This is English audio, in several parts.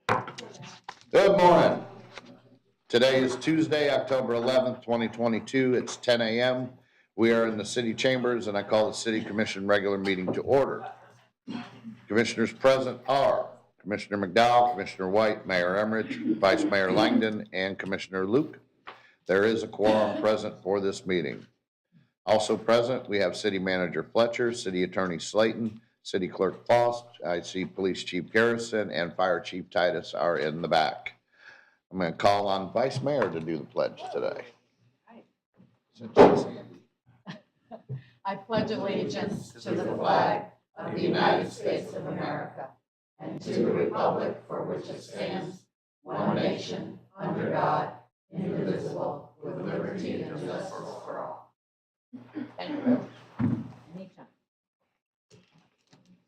Good morning. Today is Tuesday, October 11th, 2022. It's 10 a.m. We are in the city chambers and I call the city commission regular meeting to order. Commissioners present are Commissioner McDowell, Commissioner White, Mayor Emmerich, Vice Mayor Langdon, and Commissioner Luke. There is a quorum present for this meeting. Also present, we have City Manager Fletcher, City Attorney Slayton, City Clerk Faust, I see Police Chief Garrison, and Fire Chief Titus are in the back. I'm going to call on Vice Mayor to do the pledge today. I pledge allegiance to the flag of the United States of America and to the republic for which it stands, one nation, under God, indivisible, with liberty and justice for all. Thank you. Anytime.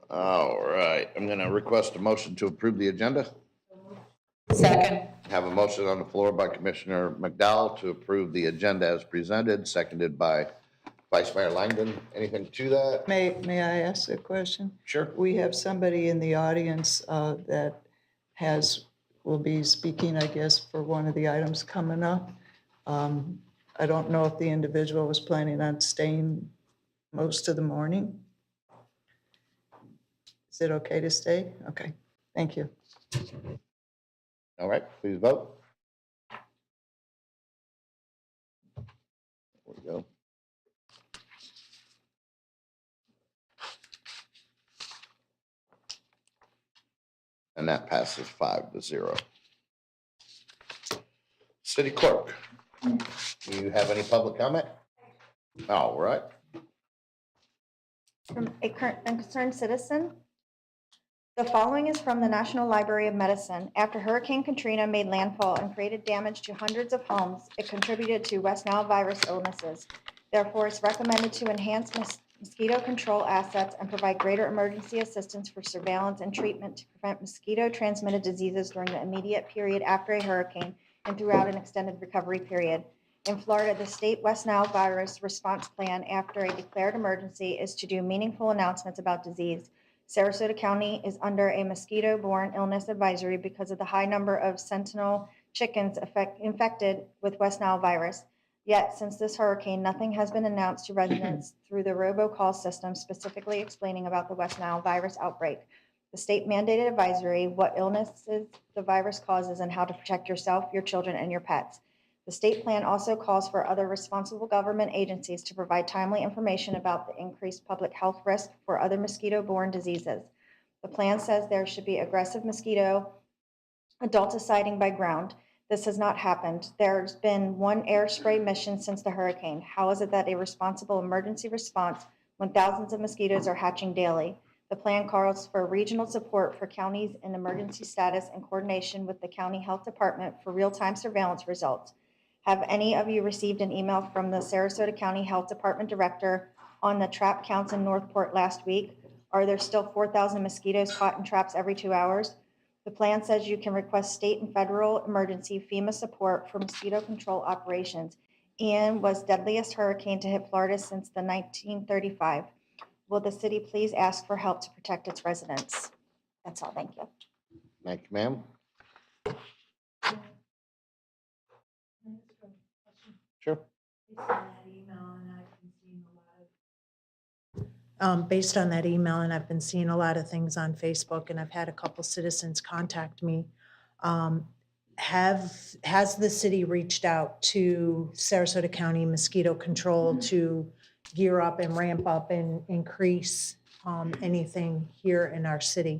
All right, I'm going to request a motion to approve the agenda. Second. Have a motion on the floor by Commissioner McDowell to approve the agenda as presented, seconded by Vice Mayor Langdon. Anything to that? May I ask a question? Sure. We have somebody in the audience that will be speaking, I guess, for one of the items coming up. I don't know if the individual was planning on staying most of the morning. Is it okay to stay? Okay, thank you. All right, please vote. There we go. And that passes 5-0. City Clerk, do you have any public comment? All right. From a concerned citizen. The following is from the National Library of Medicine. After Hurricane Katrina made landfall and created damage to hundreds of homes, it contributed to West Nile virus illnesses. Therefore, it's recommended to enhance mosquito control assets and provide greater emergency assistance for surveillance and treatment to prevent mosquito-transmitted diseases during the immediate period after a hurricane and throughout an extended recovery period. In Florida, the state West Nile virus response plan after a declared emergency is to do meaningful announcements about disease. Sarasota County is under a mosquito-borne illness advisory because of the high number of sentinel chickens infected with West Nile virus. Yet, since this hurricane, nothing has been announced to residents through the robocall system specifically explaining about the West Nile virus outbreak. The state mandated advisory, what illnesses the virus causes and how to protect yourself, your children, and your pets. The state plan also calls for other responsible government agencies to provide timely information about the increased public health risk for other mosquito-borne diseases. The plan says there should be aggressive mosquito adulticiding by ground. This has not happened. There's been one air spray mission since the hurricane. How is it that a responsible emergency response when thousands of mosquitoes are hatching daily? The plan calls for regional support for counties in emergency status and coordination with the county health department for real-time surveillance results. Have any of you received an email from the Sarasota County Health Department Director on the trap counts in Northport last week? Are there still 4,000 mosquitoes caught in traps every 2 hours? The plan says you can request state and federal emergency FEMA support for mosquito control operations. Ian was deadliest hurricane to hit Florida since the 1935. Will the city please ask for help to protect its residents? That's all, thank you. Thank you, ma'am. Sure. Based on that email, and I've been seeing a lot of things on Facebook, and I've had a couple citizens contact me. Has the city reached out to Sarasota County Mosquito Control to gear up and ramp up and increase anything here in our city?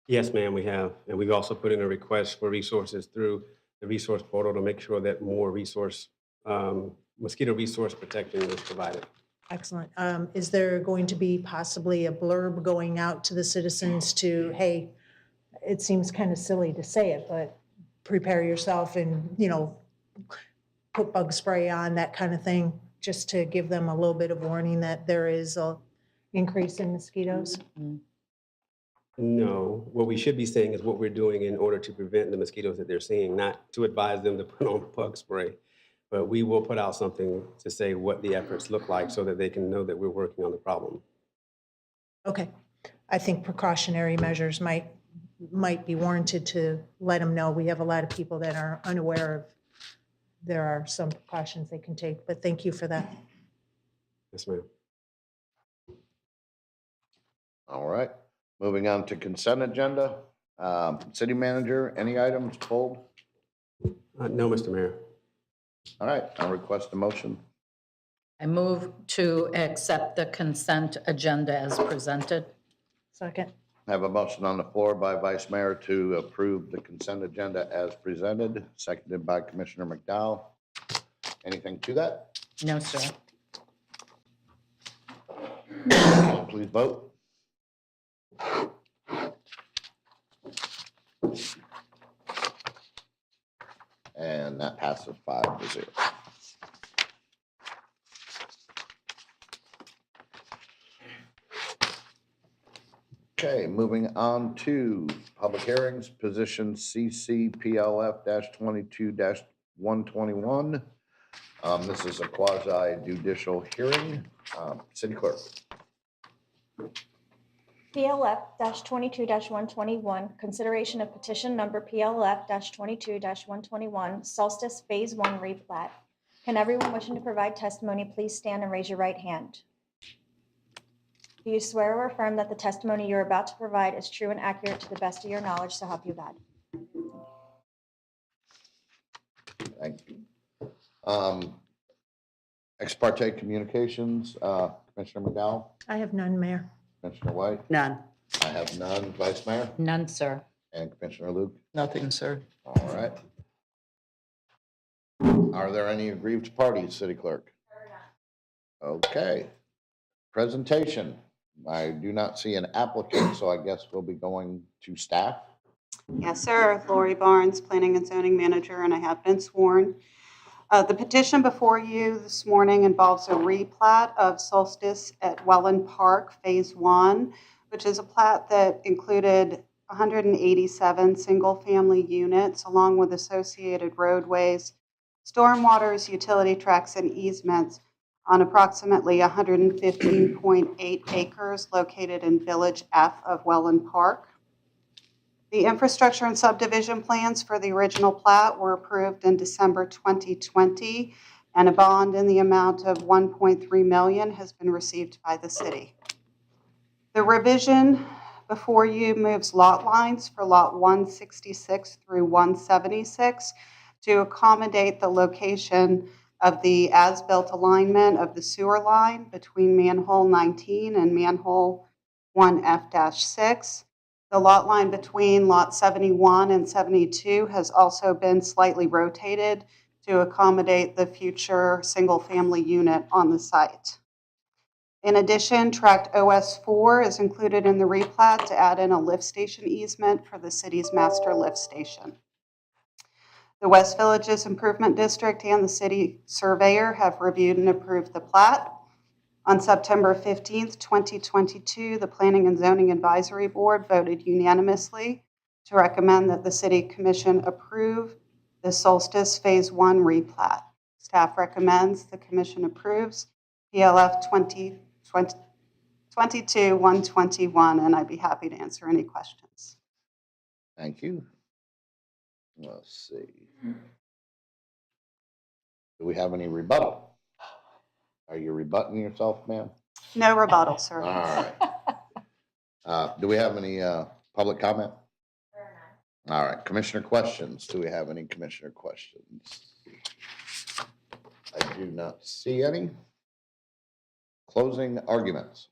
Yes, ma'am, we have. And we've also put in a request for resources through the resource portal to make sure that more mosquito resource protection is provided. Excellent. Is there going to be possibly a blurb going out to the citizens to, hey, it seems kind of silly to say it, but prepare yourself and, put bug spray on, that kind of thing, just to give them a little bit of warning that there is a increase in mosquitoes? No, what we should be saying is what we're doing in order to prevent the mosquitoes that they're seeing, not to advise them to put on bug spray. But we will put out something to say what the efforts look like so that they can know that we're working on the problem. Okay. I think precautionary measures might might be warranted to let them know. We have a lot of people that are unaware of, there are some precautions they can take, but thank you for that. Yes, ma'am. All right, moving on to consent agenda. City manager, any items pulled? No, Mr. Mayor. All right, I'll request a motion. I move to accept the consent agenda as presented. Second. I have a motion on the floor by Vice Mayor to approve the consent agenda as presented, seconded by Commissioner McDowell. Anything to that? No, sir. Please vote. And that passes 5-0. Okay, moving on to public hearings, position CCPLF-22-121. This is a quasi judicial hearing. City Clerk. PLF-22-121, consideration of petition number PLF-22-121, Solstice Phase 1 replat. Can everyone wishing to provide testimony please stand and raise your right hand? Do you swear or affirm that the testimony you're about to provide is true and accurate to the best of your knowledge, so help you God? Thank you. Ex parte communications, Commissioner McDowell, I have none, Mayor. Commissioner White. None. I have none, Vice Mayor, None, sir. and Commissioner Luke. Nothing, sir. All right. Are there any aggrieved parties, City Clerk? Okay. Presentation. I do not see an applicant, so I guess we'll be going to staff. Yes, sir. Lori Barnes, Planning and Zoning Manager, and I have been sworn. The petition before you this morning involves a replat of Solstice at Welland Park, Phase 1, which is a plat that included 187 single-family units along with associated roadways, stormwaters, utility tracks, and easements on approximately 115.8 acres located in Village F of Welland Park. The infrastructure and subdivision plans for the original plat were approved in December 2020, and a bond in the amount of $1.3 million has been received by the city. The revision before you moves lot lines for lot 166 through 176 to accommodate the location of the as-built alignment of the sewer line between manhole 19 and manhole 1F-6. The lot line between lot 71 and 72 has also been slightly rotated to accommodate the future single-family unit on the site. In addition, tract OS4 is included in the replat to add in a lift station easement for the city's master lift station. The West Villages Improvement District and the city surveyor have reviewed and approved the plat. On September 15th, 2022, the Planning and Zoning Advisory Board voted unanimously to recommend that the City Commission approve the Solstice Phase 1 replat. Staff recommends the Commission approves PLF 22-121, and I'd be happy to answer any questions. Thank you. Let's see. Do we have any rebuttal? Are you rebutting yourself, ma'am? No rebuttal, sir. All right. Do we have any public comment? All right, commissioner questions. Do we have any commissioner questions? I do not see any. Closing arguments.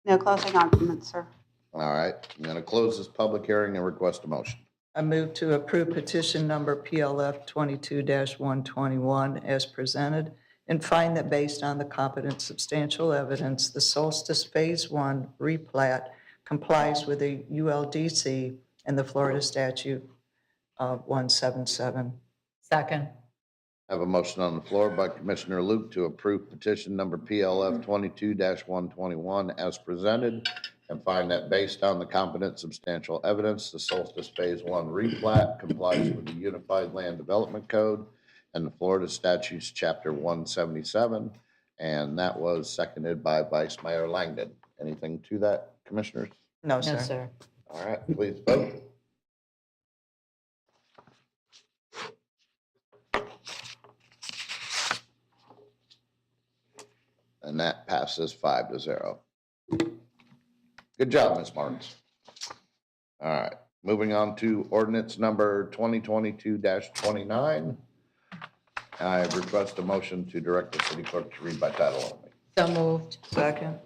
No closing arguments, sir. All right, I'm going to close this public hearing and request a motion. I move to approve petition number PLF 22-121 as presented and find that based on the competent substantial evidence, the Solstice Phase 1 replat complies with the ULDC and the Florida Statute 177. Second. I have a motion on the floor by Commissioner Luke to approve petition number PLF 22-121 as presented and find that based on the competent substantial evidence, the Solstice Phase 1 replat complies with the Unified Land Development Code and the Florida Statutes Chapter 177, and that was seconded by Vice Mayor Langdon. Anything to that, commissioners? No, No, sir. sir. All right, please vote. And that passes 5-0. Good job, Ms. Martins. All right, moving on to ordinance number 2022-29. I request a motion to direct the city clerk to read by title only. So moved. Second.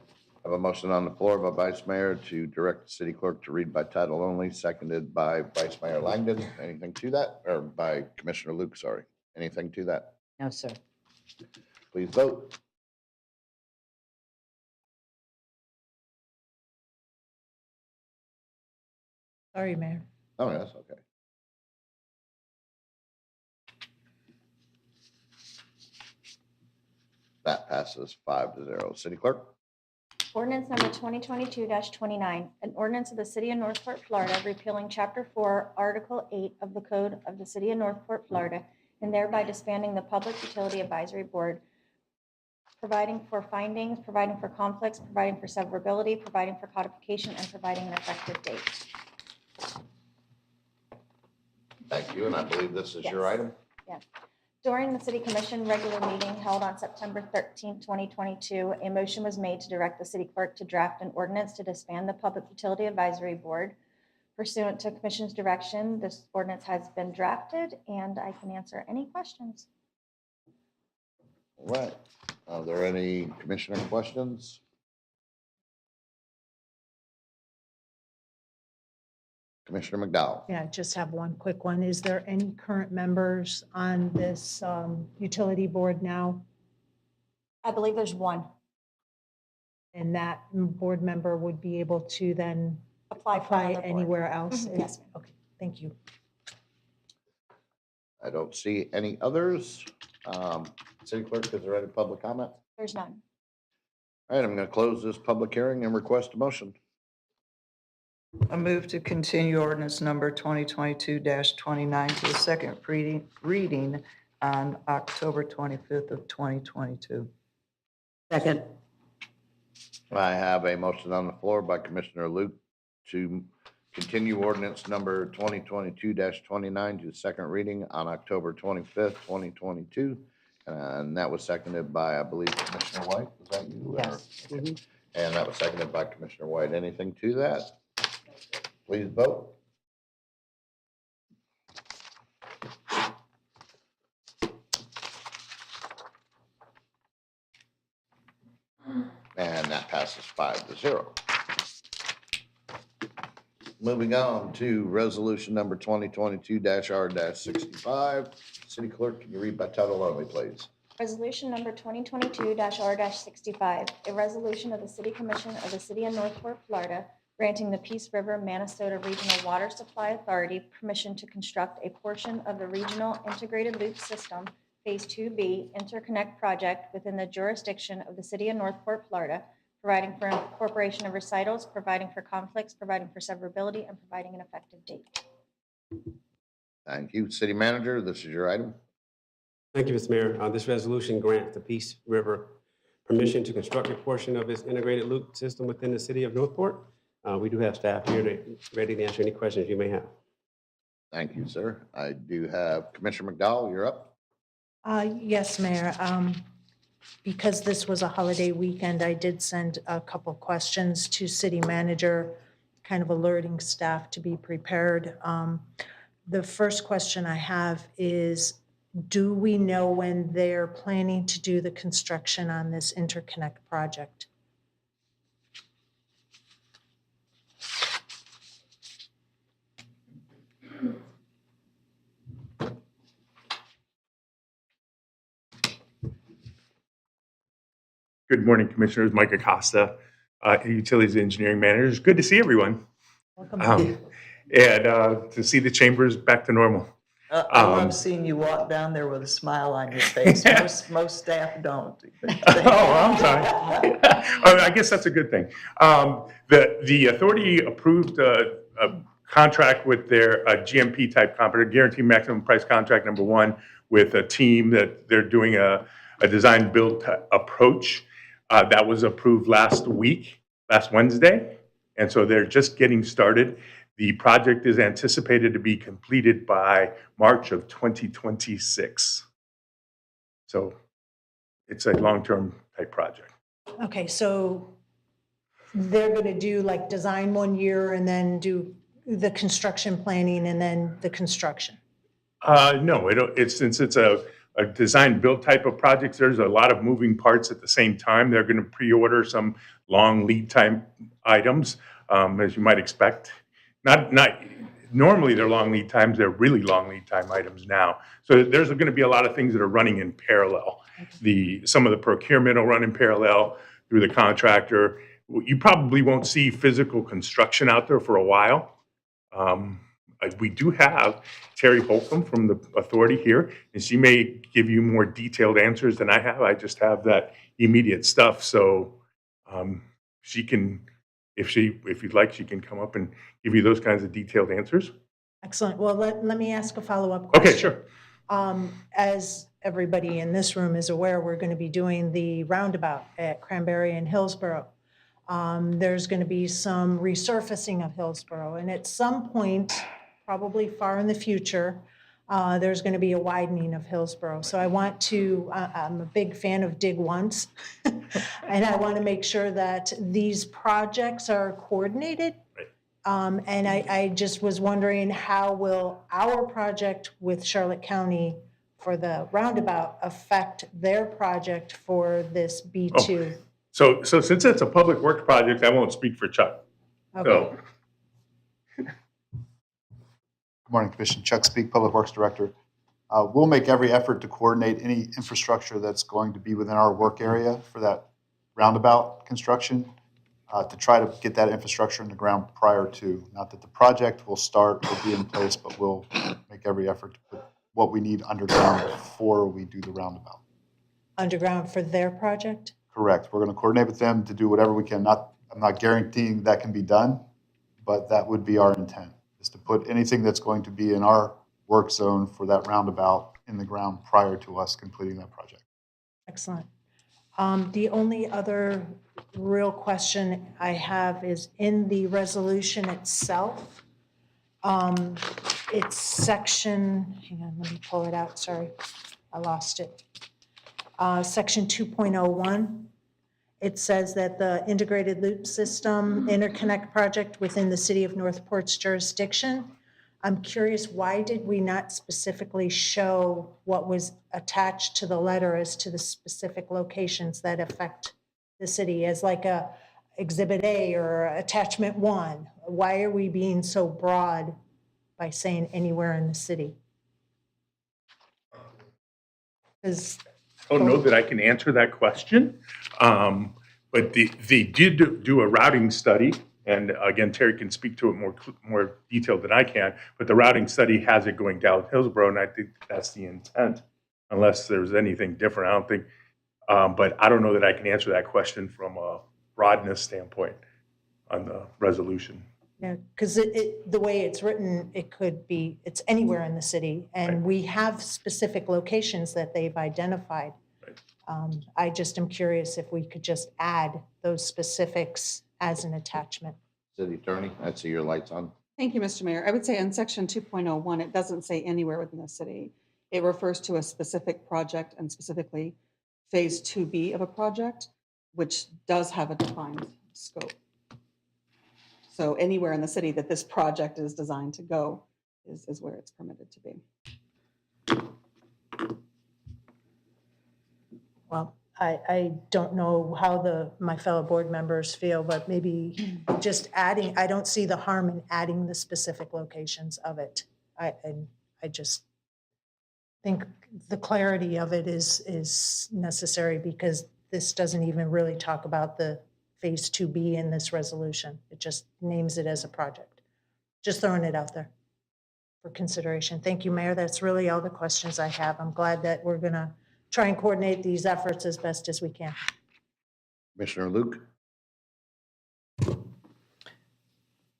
I have a motion on the floor by Vice Mayor to direct the city clerk to read by title only, seconded by Vice Mayor Langdon. Anything to that? Or by Commissioner Luke, sorry. Anything to that? No, sir. Please vote. Sorry, Mayor. Oh, that's okay. That passes 5-0. City clerk? Ordinance number 2022-29, an ordinance of the City of Northport, Florida, repealing Chapter 4, Article 8 of the Code of the City of Northport, Florida, and thereby disbanding the Public Utility Advisory Board, providing for findings, providing for conflicts, providing for severability, providing for codification, and providing an effective date. Thank you, and I believe this is your Yes. item. Yes. During the City Commission regular meeting held on September 13, 2022, a motion was made to direct the city clerk to draft an ordinance to disband the Public Utility Advisory Board. Pursuant to Commission's direction, this ordinance has been drafted, and I can answer any questions. All right. Are there any commissioner questions? Commissioner McDowell? Yeah, I just have one quick one. Is there any current members on this utility board now? I believe there's one. And that board member would be able to then Apply for apply another board. anywhere else? Mhm, yes, ma'am. Okay, thank you. I don't see any others. City clerk, is there any public comment? There's none. All right, I'm going to close this public hearing and request a motion. I move to continue ordinance number 2022-29 to the second reading on October 25th of 2022. Second. I have a motion on the floor by Commissioner Luke to continue ordinance number 2022-29 to the second reading on October 25th, 2022. And that was seconded by, I believe, Commissioner White. Was that you? or- Yes. And that was seconded by Commissioner White. Anything to that? Please vote. And that passes 5-0. Moving on to resolution number 2022-R-65. City clerk, can you read by title only, please? Resolution number 2022-R-65, a resolution of the City Commission of the City of Northport, Florida, granting the Peace River Minnesota Regional Water Supply Authority permission to construct a portion of the Regional Integrated Loop System Phase 2B Interconnect Project within the jurisdiction of the City of Northport, Florida, providing for incorporation of recitals, providing for conflicts, providing for severability, and providing an effective date. Thank you. City manager, this is your item. Thank you, Mr. Mayor. This resolution grants the Peace River permission to construct a portion of its integrated loop system within the city of Northport. We do have staff here ready to answer any questions you may have. Thank you, sir. I do have Commissioner McDowell, you're up. Yes, Mayor. Because this was a holiday weekend, I did send a couple of questions to city manager, kind of alerting staff to be prepared. The first question I have is, do we know when they're planning to do the construction on this interconnect project? Good morning, Commissioners. Mike Acosta, Utilities Engineering Manager. It's good to see everyone Welcome. and to see the chambers back to normal. I love seeing you walk down there with a smile on your face. Most staff don't. I'm sorry. I guess that's a good thing. The authority approved a contract with their GMP type contract, Guaranteed Maximum Price Contract number 1, with a team that they're doing a design build approach. That was approved last Wednesday. And so they're just getting started. The project is anticipated to be completed by March of 2026. So it's a long-term type project. Okay, so they're going to do like design 1 year and then do the construction planning and then the construction? No, since it's a design build type of projects, there's a lot of moving parts at the same time. They're going to pre-order some long lead time items, as you might expect. Not normally they're long lead times, they're really long lead time items now. So there's going to be a lot of things that are running in parallel. Some of the procurement will run in parallel through the contractor. You probably won't see physical construction out there for a while. We do have Terry Holcomb from the authority here, and she may give you more detailed answers than I have. I just have that immediate stuff. So she can, if you'd like, she can come up and give you those kinds of detailed answers. Excellent. Well, let me ask a follow-up question. Okay, sure. As everybody in this room is aware, we're going to be doing the roundabout at Cranberry and Hillsborough. There's going to be some resurfacing of Hillsborough, and at some point, probably far in the future, there's going to be a widening of Hillsborough. So I'm a big fan of Dig Once, and I want to make sure that these projects are coordinated. Right. And I just was wondering, how will our project with Charlotte County for the roundabout affect their project for this B2? So since it's a public works project, I won't speak for Chuck. Okay. So, Good morning, Commission. Chuck Speak, Public Works Director. We'll make every effort to coordinate any infrastructure that's going to be within our work area for that roundabout construction, to try to get that infrastructure in the ground prior to. Not that the project will start or be in place, but we'll make every effort to put what we need underground before we do the roundabout. Underground for their project? Correct. We're going to coordinate with them to do whatever we can. I'm not guaranteeing that can be done, but that would be our intent, is to put anything that's going to be in our work zone for that roundabout in the ground prior to us completing that project. Excellent. The only other real question I have is in the resolution itself. It's section, hang on, let me pull it out, sorry, I lost it. Section 2.01, it says that the integrated loop system interconnect project within the city of Northport's jurisdiction. I'm curious, why did we not specifically show what was attached to the letter as to the specific locations that affect the city as like a Exhibit A or Attachment 1? Why are we being so broad by saying anywhere in the city? Because I don't know that I can answer that question, but they did do a routing study, and again, Terry can speak to it more detailed than I can, but the routing study has it going down Hillsborough, and I think that's the intent, unless there's anything different. I don't think, but I don't know that I can answer that question from a broadness standpoint on the resolution. yeah, because the way it's written, it's anywhere in the city, and Right. we have specific locations that they've identified. Right. I just am curious if we could just add those specifics as an attachment. City Attorney, I see your light's on. Thank you, Mr. Mayor. I would say on section 2.01, it doesn't say anywhere within the city. It refers to a specific project and specifically phase 2B of a project, which does have a defined scope. So anywhere in the city that this project is designed to go is where it's permitted to be. Well, I don't know how my fellow board members feel, but maybe just adding, I don't see the harm in adding the specific locations of it. I just think the clarity of it is necessary, because this doesn't even really talk about the phase 2B in this resolution. It just names it as a project. Just throwing it out there for consideration. Thank you, Mayor. That's really all the questions I have. I'm glad that we're going to try and coordinate these efforts as best as we can. Commissioner Luke?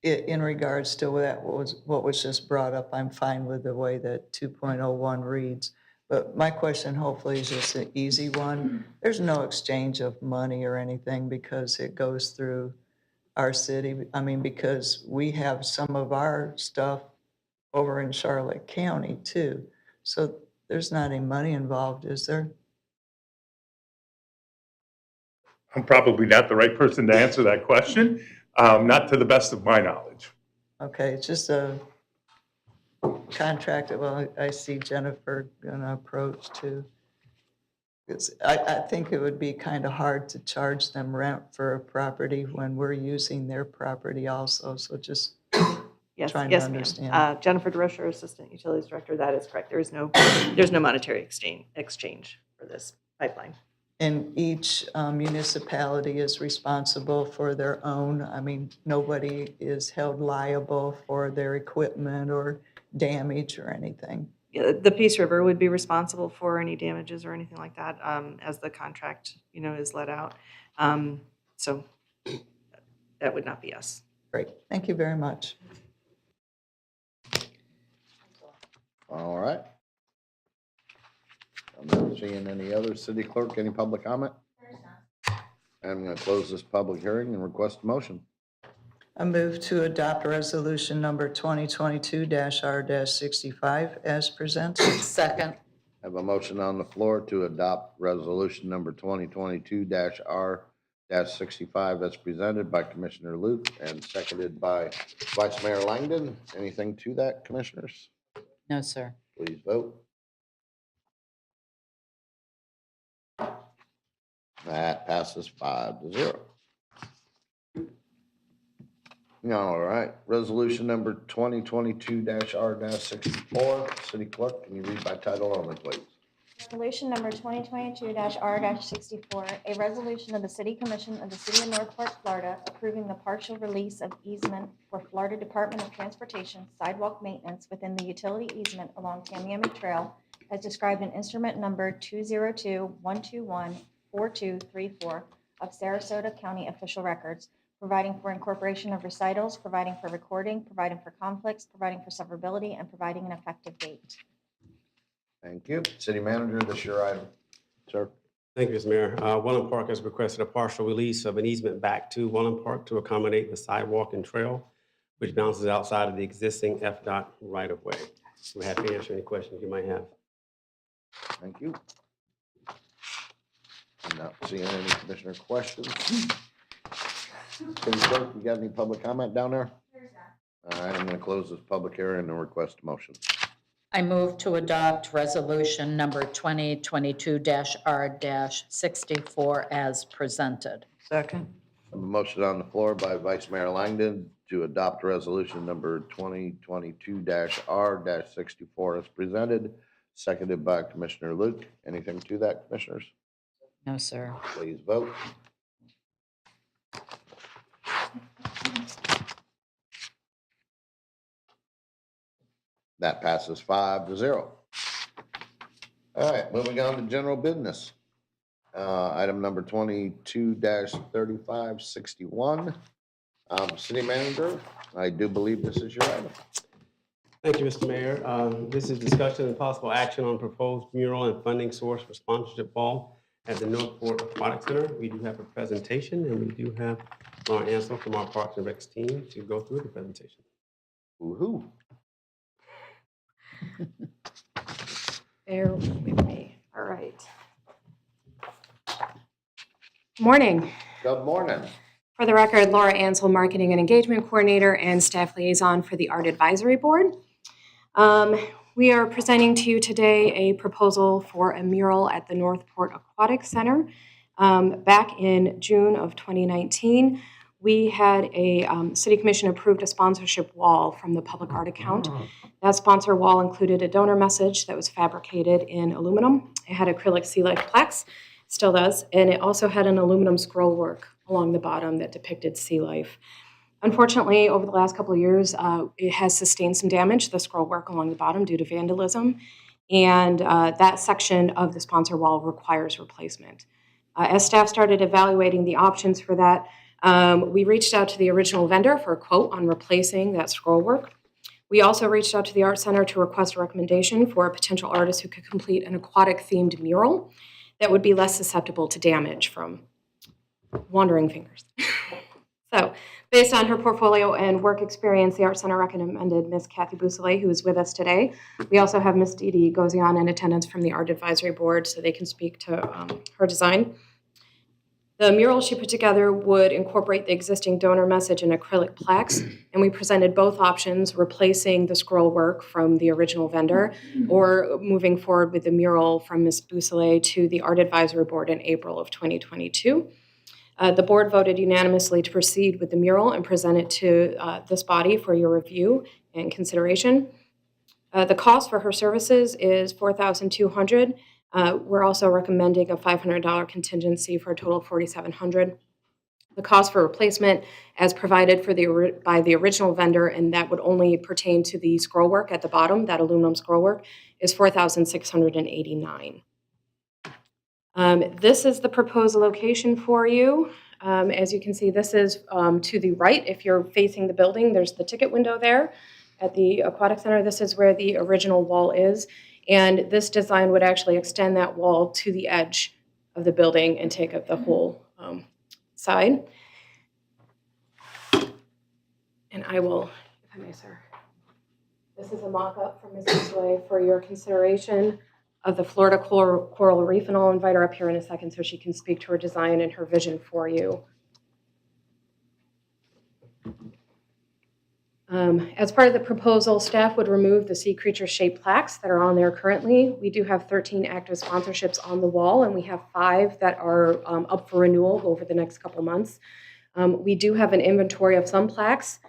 In regards to that, what was just brought up, I'm fine with the way that 2.01 reads. But my question hopefully is just an easy one. There's no exchange of money or anything because it goes through our city? I mean, because we have some of our stuff over in Charlotte County too. So there's not any money involved, is there? I'm probably not the right person to answer that question, not to the best of my knowledge. Okay, it's just a contract, well, I see Jennifer gonna approach too. I think it would be kind of hard to charge them rent for a property when we're using their property also, so just Yes, trying to yes, ma'am. understand. Jennifer DeRocher, Assistant Utilities Director, that is correct. There's no monetary exchange for this pipeline. And each municipality is responsible for their own, I mean, nobody is held liable for their equipment or damage or anything. Yeah, the Peace River would be responsible for any damages or anything like that, as the contract, is let out. So that would not be us. Great, thank you very much. All right. I'm not seeing any other. City clerk, any public comment? I'm going to close this public hearing and request a motion. I move to adopt resolution number 2022-R-65 as presented. Second. I have a motion on the floor to adopt resolution number 2022-R-65 as presented by Commissioner Luke and seconded by Vice Mayor Langdon. Anything to that, commissioners? No, sir. Please vote. That passes 5-0. All right, resolution number 2022-R-64. City clerk, can you read by title only, please? Resolution number 2022-R-64, a resolution of the City Commission of the City of Northport, Florida, approving the partial release of easement for Florida Department of Transportation sidewalk maintenance within the utility easement along Tamiami Trail as described in instrument number 202-121-4234 of Sarasota County official records, providing for incorporation of recitals, providing for recording, providing for conflicts, providing for severability, and providing an effective date. Thank you. City manager, this is your item. Sir? Thank you, Mr. Mayor. Welland Park has requested a partial release of an easement back to Welland Park to accommodate the sidewalk and trail, which bounces outside of the existing FDOT right-of-way. We're happy to answer any questions you might have. Thank you. I'm not seeing any commissioner questions. City clerk, you got any public comment down there? All right, I'm going to close this public hearing and request a motion. I move to adopt resolution number 2022-R-64 as presented. Second. A motion on the floor by Vice Mayor Langdon to adopt resolution number 2022-R-64 as presented, seconded by Commissioner Luke. Anything to that, commissioners? No, sir. Please vote. That passes 5-0. All right, moving on to general business. Item number 22-3561. City manager, I do believe this is your item. Thank you, Mr. Mayor. This is discussion and possible action on proposed mural and funding source for sponsorship ball at the Northport Aquatic Center. We do have a presentation, and we do have Lauren Ansel from our Parks and Recs team to go through the presentation. Woo-hoo. Bear with me. All right. Morning. Good morning. For the record, Laura Ansel, Marketing and Engagement Coordinator and Staff Liaison for the Art Advisory Board. We are presenting to you today a proposal for a mural at the Northport Aquatic Center. Back in June of 2019, we had a City Commission approved a sponsorship wall from the public art account. That sponsor wall included a donor message that was fabricated in aluminum. It had acrylic sea life plaques, still does, and it also had an aluminum scroll work along the bottom that depicted sea life. Unfortunately, over the last couple of years, it has sustained some damage, the scroll work along the bottom, due to vandalism, and that section of the sponsor wall requires replacement. As staff started evaluating the options for that, we reached out to the original vendor for a quote on replacing that scroll work. We also reached out to the Art Center to request a recommendation for a potential artist who could complete an aquatic-themed mural that would be less susceptible to damage from wandering fingers. So Based on her portfolio and work experience, the Art Center recommended Ms. Kathy Bousselet, who is with us today. We also have Ms. Dee Dee Gozian in attendance from the Art Advisory Board, so they can speak to her design. The mural she put together would incorporate the existing donor message in acrylic plaques, and we presented both options, replacing the scroll work from the original vendor or moving forward with the mural from Ms. Bousselet to the Art Advisory Board in April of 2022. The board voted unanimously to proceed with the mural and present it to this body for your review and consideration. The cost for her services is $4,200. We're also recommending a $500 contingency for a total of $4,700. The cost for replacement, as provided by the original vendor, and that would only pertain to the scroll work at the bottom, that aluminum scroll work, is $4,689. This is the proposed location for you. As you can see, this is to the right. If you're facing the building, there's the ticket window there at the Aquatic Center. This is where the original wall is. And this design would actually extend that wall to the edge of the building and take up the whole side. And I will, if I may, sir. This is a mock-up from Ms. Bousselet for your consideration of the Florida Coral Reef, and I'll invite her up here in a second so she can speak to her design and her vision for you. As part of the proposal, staff would remove the sea creature-shaped plaques that are on there currently. We do have 13 active sponsorships on the wall, and we have 5 that are up for renewal over the next couple months. We do have an inventory of some plaques,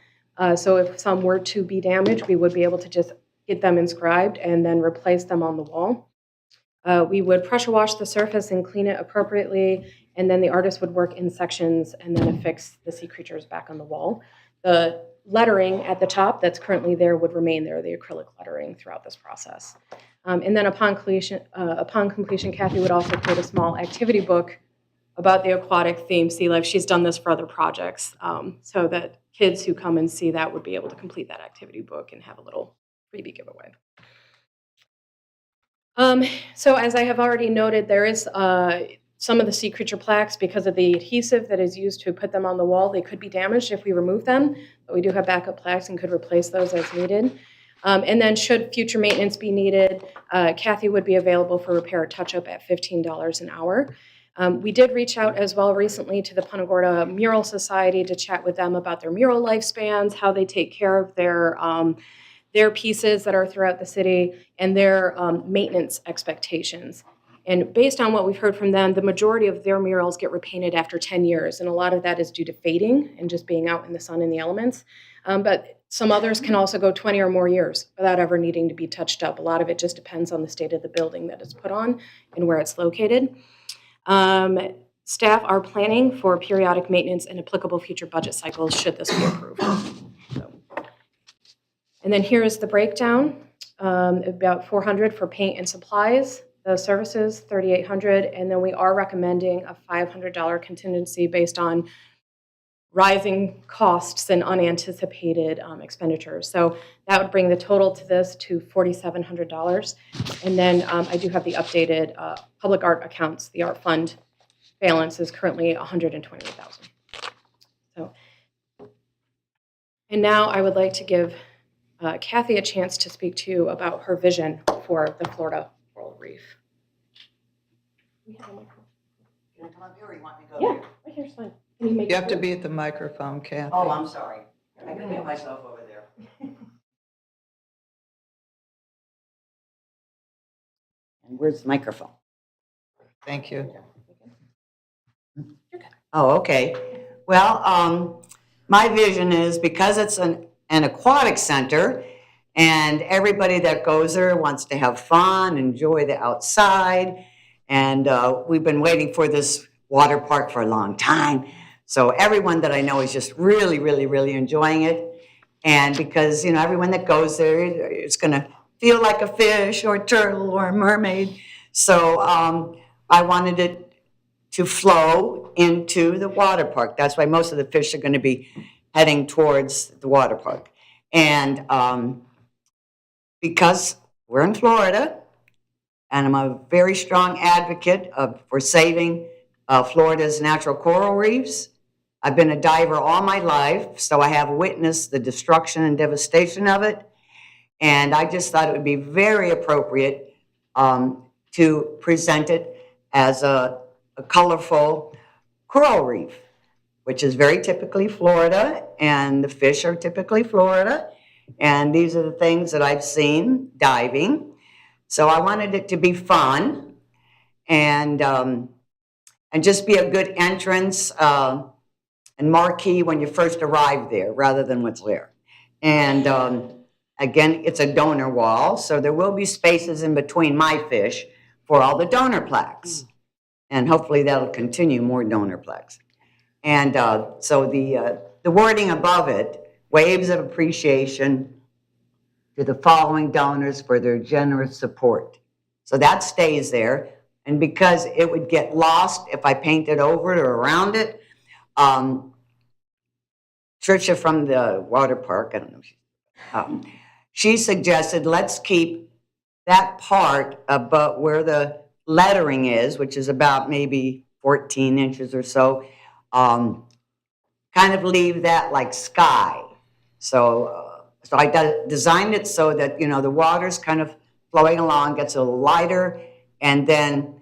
so if some were to be damaged, we would be able to just get them inscribed and then replace them on the wall. We would pressure wash the surface and clean it appropriately, and then the artist would work in sections and then affix the sea creatures back on the wall. The lettering at the top that's currently there would remain there, the acrylic lettering throughout this process. And then upon completion, Kathy would also create a small activity book about the aquatic theme, Sea Life. She's done this for other projects, so that kids who come and see that would be able to complete that activity book and have a little freebie giveaway. So as I have already noted, there is some of the sea creature plaques, because of the adhesive that is used to put them on the wall, they could be damaged if we remove them, but we do have backup plaques and could replace those as needed. And then should future maintenance be needed, Kathy would be available for repair or touch-up at $15 an hour. We did reach out as well recently to the Punta Gorda Mural Society to chat with them about their mural lifespans, how they take care of their pieces that are throughout the city, and their maintenance expectations. And based on what we've heard from them, the majority of their murals get repainted after 10 years, and a lot of that is due to fading and just being out in the sun and the elements. But some others can also go 20 or more years without ever needing to be touched up. A lot of it just depends on the state of the building that it's put on and where it's located. Staff are planning for periodic maintenance and applicable future budget cycles should this be approved. So. And then here is the breakdown, about $400 for paint and supplies. The services, $3,800, and then we are recommending a $500 contingency based on rising costs and unanticipated expenditures. So that would bring the total to this to $4,700. And then I do have the updated public art accounts. The art fund balance is currently $128,000. So, and now I would like to give Kathy a chance to speak to you about her vision for the Florida Coral Reef. Can I come up here or you want me to go here? Right here's fine. You have to be at the microphone, Kathy. Oh, I'm sorry. I can get myself over there. And where's the microphone? Thank you. Oh, okay. Well, my vision is because it's an aquatic center and everybody that goes there wants to have fun, enjoy the outside. And we've been waiting for this water park for a long time. So everyone that I know is just really, really, really enjoying it. And because, you know, everyone that goes there is going to feel like a fish or a turtle or a mermaid. So I wanted it to flow into the water park. That's why most of the fish are going to be heading towards the water park. And because we're in Florida, and I'm a very strong advocate for saving Florida's natural coral reefs. I've been a diver all my life, so I have witnessed the destruction and devastation of it. And I just thought it would be very appropriate to present it as a colorful coral reef, which is very typically Florida, and the fish are typically Florida. And these are the things that I've seen diving. So I wanted it to be fun and just be a good entrance and marquee when you first arrive there, rather than what's there. And again, it's a donor wall, so there will be spaces in between my fish for all the donor plaques. And hopefully that'll continue, more donor plaques. And so the wording above it, waves of appreciation to the following donors for their generous support. So that stays there. And because it would get lost if I painted over it or around it, Tricia from the water park, I don't know, she suggested let's keep that part about where the lettering is, which is about maybe 14 inches or so, kind of leave that like sky. So I designed it so that, the water's kind of flowing along, gets a little lighter, and then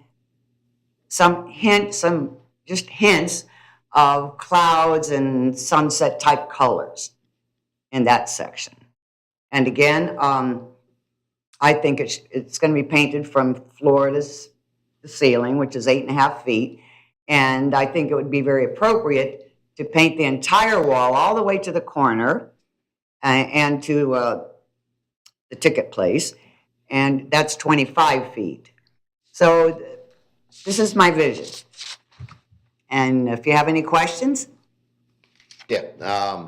some hints of clouds and sunset type colors in that section. And again, I think it's going to be painted from floor to the ceiling, which is 8.5 feet. And I think it would be very appropriate to paint the entire wall all the way to the corner and to the ticket place. And that's 25 feet. So this is my vision. And if you have any questions? Yeah,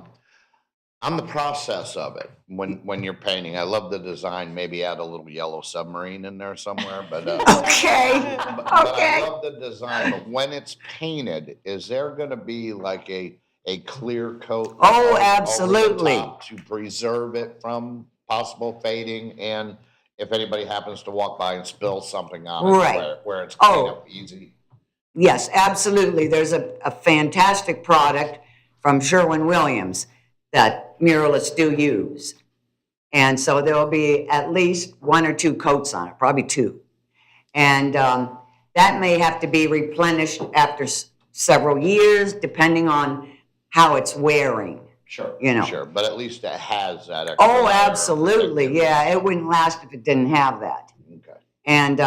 on the process of it, when you're painting, I love the design, maybe add a little yellow submarine in there somewhere, but. Okay, But I okay. love the design, but when it's painted, is there gonna be like a clear coat? Oh, over the absolutely. top to preserve it from possible fading, and if anybody happens to walk by and spill something on it, Right. where it's Oh. clean up easy? Yes, absolutely. There's a fantastic product from Sherwin-Williams that muralists do use. And so there will be at least 1 or 2 coats on it, probably 2. And that may have to be replenished after several years, depending on how it's wearing. Sure, You know. sure, but at least it has that extra. Oh, layer of absolutely. protective- Yeah, it wouldn't last if it didn't have that. Okay, And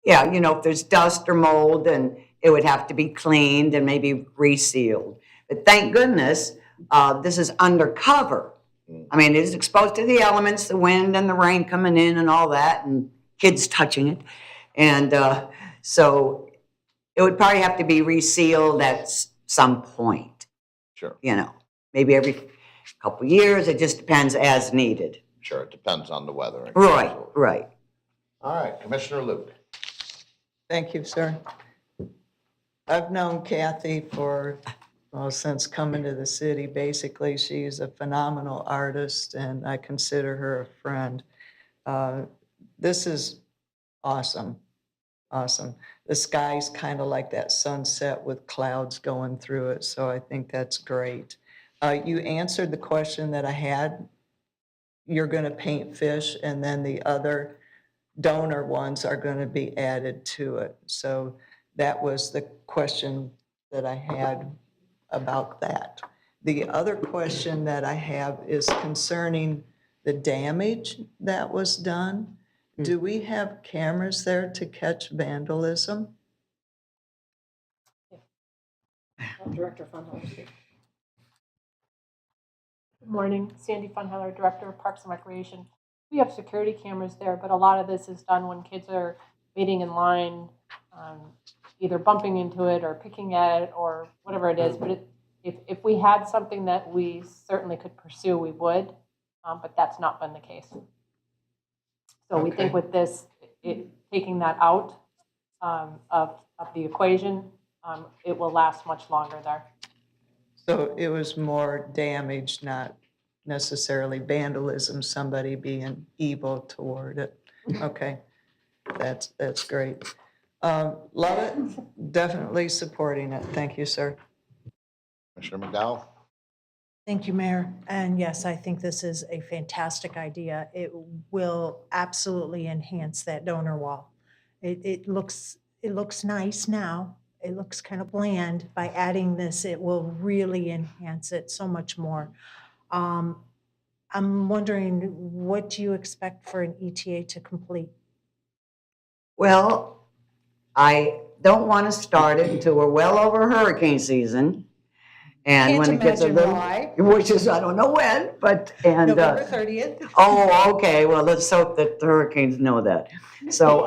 yeah, if there's dust or mold, then it would have to be cleaned and maybe resealed. But thank goodness, this is undercover. I mean, it is exposed to the elements, the wind and the rain coming in and all that, and kids touching it. And so it would probably have to be resealed at some point, sure, maybe every couple years. It just depends as needed. sure, it depends on the weather. and Right, so forth. right. All right, Commissioner Luke. Thank you, sir. I've known Kathy since coming to the city. Basically, she's a phenomenal artist, and I consider her a friend. This is awesome, awesome. The sky's kind of like that sunset with clouds going through it, so I think that's great. You answered the question that I had. You're going to paint fish, and then the other donor ones are going to be added to it. So that was the question that I had about that. The other question that I have is concerning the damage that was done. Do we have cameras there to catch vandalism? Director Funheller. Good morning, Sandy Funheller, Director of Parks and Recreation. We have security cameras there, but a lot of this is done when kids are waiting in line, either bumping into it or picking at it or whatever it is. But if we had something that we certainly could pursue, we would, but that's not been the case. So we think with this, taking that out of the equation, it will last much longer there. So it was more damage, not necessarily vandalism, somebody being evil toward it. Okay, that's great. Love it, definitely supporting it. Thank you, sir. Commissioner McDowell? Thank you, Mayor. And yes, I think this is a fantastic idea. It will absolutely enhance that donor wall. It looks nice now. It looks kind of bland. By adding this, it will really enhance it so much more. I'm wondering, what do you expect for an ETA to complete? Well, I don't want to start it until we're well over hurricane season. And when Can't it gets a imagine little, why. which is, I don't know when, but, and. November 30th? Oh, okay, well, let's hope that the hurricanes know that. So,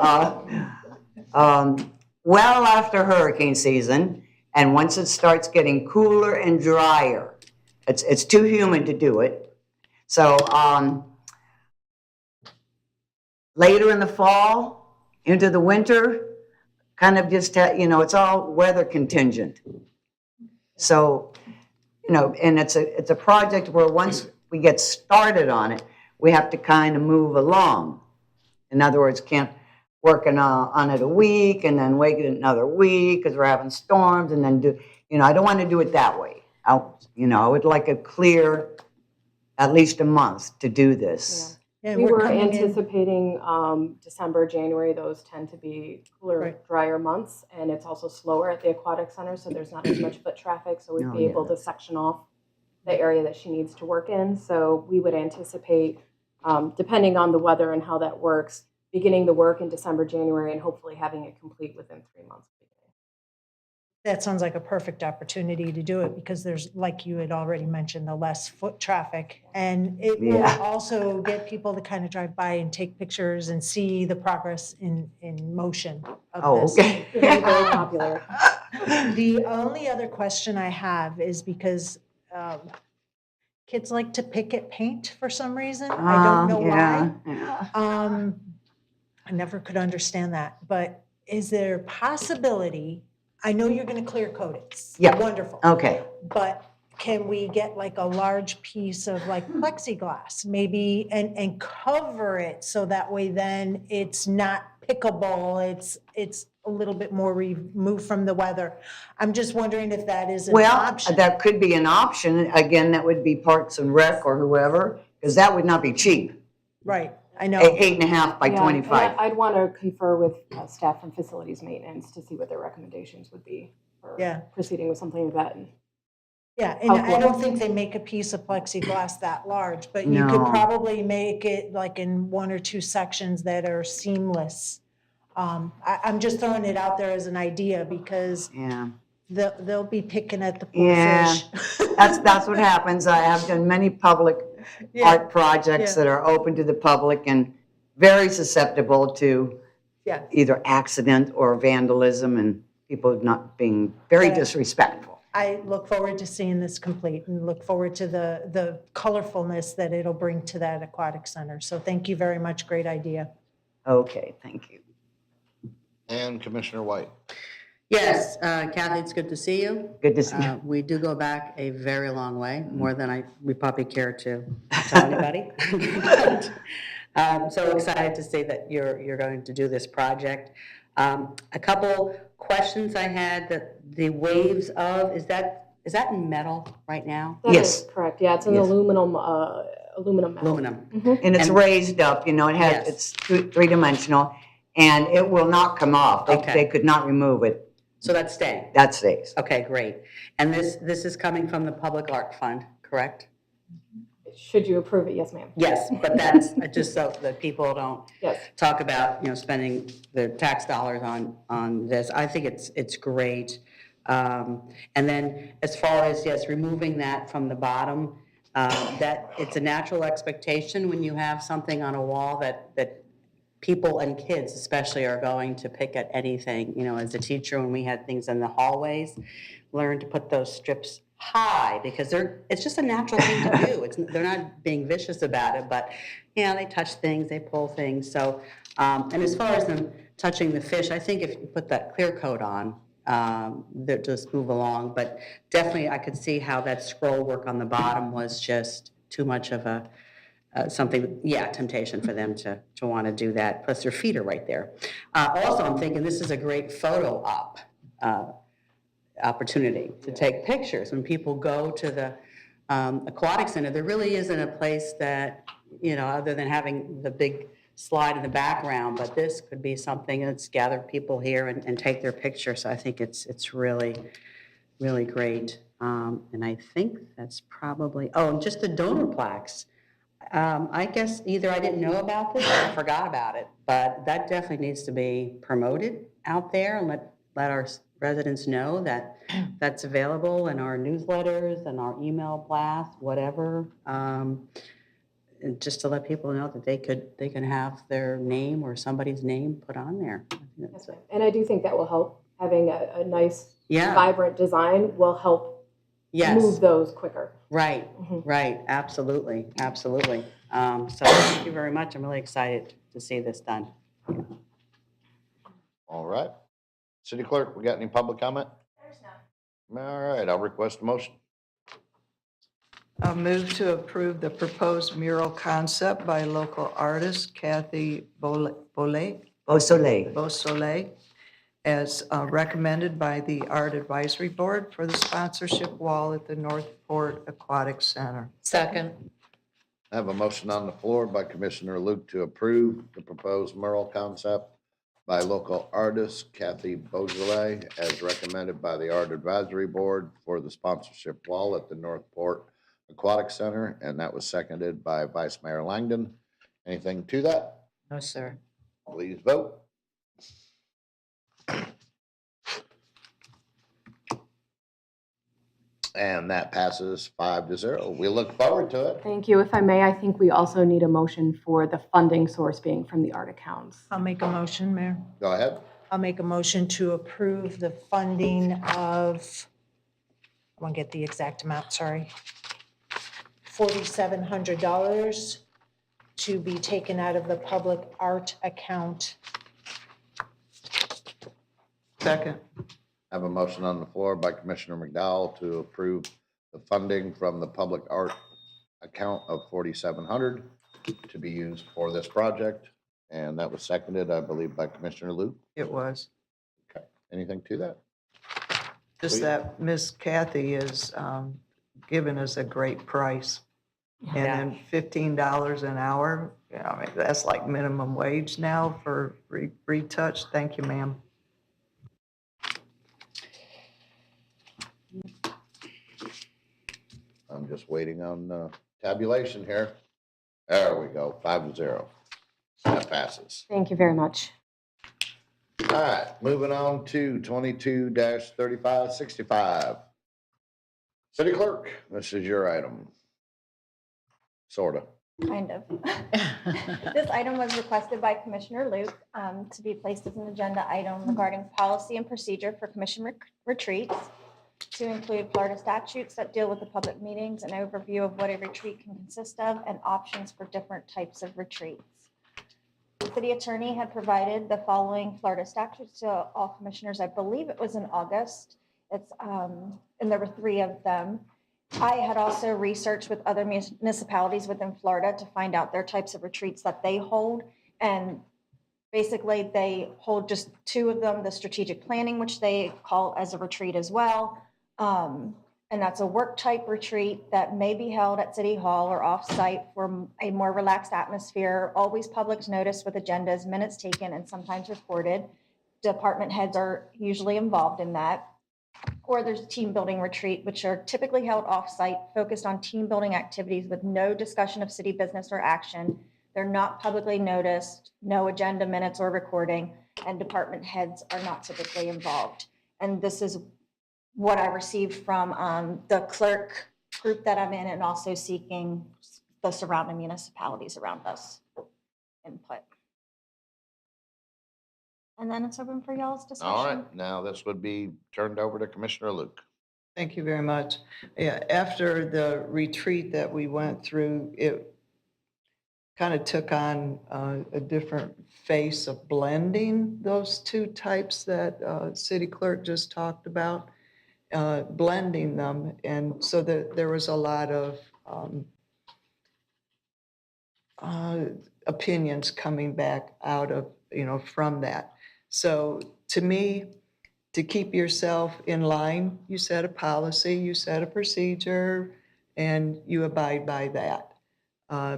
well after hurricane season, and once it starts getting cooler and drier, it's too humid to do it. So, later in the fall, into the winter, kind of just, it's all weather contingent. So, and it's a project where once we get started on it, we have to kind of move along. In other words, can't work on it a week and then wait another week because we're having storms and then I don't want to do it that way. I would like a clear, at least a month to do this. Yeah, We we're were coming in- anticipating December, January, those tend to be cooler, Right. drier months, and it's also slower at the aquatic center, so there's not as much foot traffic, so we'd Oh, be yeah, able to section off the area that she needs to work in. So we would anticipate, depending on the weather and how that works, beginning the work in December, January, and hopefully having it complete within 3 months. That sounds like a perfect opportunity to do it because there's, like you had already mentioned, the less foot traffic. And it will Yeah. also get people to kind of drive by and take pictures and see the progress in motion of Oh, this. okay. Very, very popular. The only other question I have is because kids like to pick at paint for some reason. I don't know why. Yeah. I never could understand that, but is there possibility, I know you're gonna clear coat it. Yeah. Wonderful. Okay. But can we get like a large piece of like plexiglass maybe and cover it so that way then it's not pickable, it's a little bit more removed from the weather? I'm just wondering if that is an Well, option. that could be an option. Again, that would be Parks and Rec or whoever, because that would not be cheap. Right, I know. 8.5 by Yeah, and 25. I'd want to confer with staff from facilities maintenance to see what their recommendations would be for Yeah. proceeding with something like that. Yeah, and I How don't close? think they make a piece of plexiglass that large, but you could No. probably make it like in 1 or 2 sections that are seamless. I'm just throwing it out there as an idea because Yeah. they'll be picking at the poor Yeah. fish. That's what happens. I have done many public Yeah, art projects yeah. that are open to the public and very susceptible to yeah. either accident or vandalism and people not being very Yeah. disrespectful. I look forward to seeing this complete and look forward to the colorfulness that it'll bring to that aquatic center. So thank you very much. Great idea. Okay, thank you. And Commissioner White? Yes, Kathy, it's good to see you. Good to see you. We do go back a very long way, more than we probably care to tell anybody. But, so excited to see that you're going to do this project. A couple questions I had, that the waves of, is that in metal right now? That Yes. is correct. Yeah, it's an Yes. aluminum metal. Aluminum. And it's And- raised up, it has, Yes. it's three-dimensional, and it will not come off. Okay. They could not remove it. So that's staying? That stays. Okay, great. And this is coming from the Public Art Fund, correct? Should you approve it? Yes, ma'am. Yes, but that's just so that people don't Yes. talk about, spending their tax dollars on this. I think it's great. And then as far as, yes, removing that from the bottom, that it's a natural expectation when you have something on a wall that people and kids especially are going to pick at anything. As a teacher, when we had things in the hallways, learn to put those strips high because it's just a natural thing to do. They're not being vicious about it, but they touch things, they pull things. So, and as far as them touching the fish, I think if you put that clear coat on, they'll just move along. But definitely, I could see how that scroll work on the bottom was just too much of a temptation for them to want to do that. Plus, their feet are right there. Also, I'm thinking this is a great photo op. opportunity to take pictures. When people go to the aquatic center, there really isn't a place that, other than having the big slide in the background, but this could be something that's gather people here and take their picture. So I think it's really, really great. And I think that's probably, and just the donor plaques. I guess either I didn't know about this or I forgot about it, but that definitely needs to be promoted out there and let our residents know that that's available in our newsletters and our email blasts, whatever. And just to let people know that they can have their name or somebody's name put on there. And I do think that will help. Having a nice, Yeah. vibrant design will help Yes. move those quicker. Right, right, absolutely, absolutely. So thank you very much. I'm really excited to see this done. All right. City Clerk, we got any public comment? There's none. All right, I'll request a motion. I'll move to approve the proposed mural concept by local artist Kathy Beausoleil as recommended by the Art Advisory Board for the sponsorship wall at the Northport Aquatic Center. Second. I have a motion on the floor by Commissioner Luke to approve the proposed mural concept by local artist Kathy Beausoleil as recommended by the Art Advisory Board for the sponsorship wall at the Northport Aquatic Center, and that was seconded by Vice Mayor Langdon. Anything to that? No, sir. Please vote. And that passes 5-0. We look forward to it. Thank you. If I may, I think we also need a motion for the funding source being from the art accounts. I'll make a motion, Mayor. Go ahead. I'll make a motion to approve the funding of, I want to get the exact amount, sorry. $4,700 to be taken out of the public art account. Second. I have a motion on the floor by Commissioner McDowell to approve the funding from the public art account of $4,700 to be used for this project. And that was seconded, I believe, by Commissioner Luke. It was. Okay. Anything to that? Just that Miss Kathy is giving us a great price. And then $15 an hour, I mean, that's like minimum wage now for retouch. Thank you, ma'am. I'm just waiting on tabulation here. There we go, 5-0. That passes. Thank you very much. All right, moving on to 22-3565. City Clerk, this is your item. Sorta. Kind of. This item was requested by Commissioner Luke to be placed as an agenda item regarding policy and procedure for commission retreats, to include Florida statutes that deal with the public meetings, an overview of what a retreat can consist of, and options for different types of retreats. The city attorney had provided the following Florida statutes to all commissioners. I believe it was in August. And there were 3 of them. I had also researched with other municipalities within Florida to find out their types of retreats that they hold. And basically, they hold just 2 of them, the strategic planning, which they call as a retreat as well. And that's a work type retreat that may be held at City Hall or off-site for a more relaxed atmosphere, always public notice with agendas, minutes taken, and sometimes recorded. Department heads are usually involved in that. Or there's team building retreat, which are typically held off-site, focused on team building activities with no discussion of city business or action. They're not publicly noticed, no agenda minutes or recording, and department heads are not typically involved. And this is what I received from the clerk group that I'm in, and also seeking the surrounding municipalities around us input. And then it's open for y'all's discussion. All right, now this would be turned over to Commissioner Luke. Thank you very much. Yeah, after the retreat that we went through, it kind of took on a different face of blending those 2 types that City Clerk just talked about, blending them. And so there was a lot of opinions coming back out of, from that. So to me, to keep yourself in line, you set a policy, you set a procedure, and you abide by that.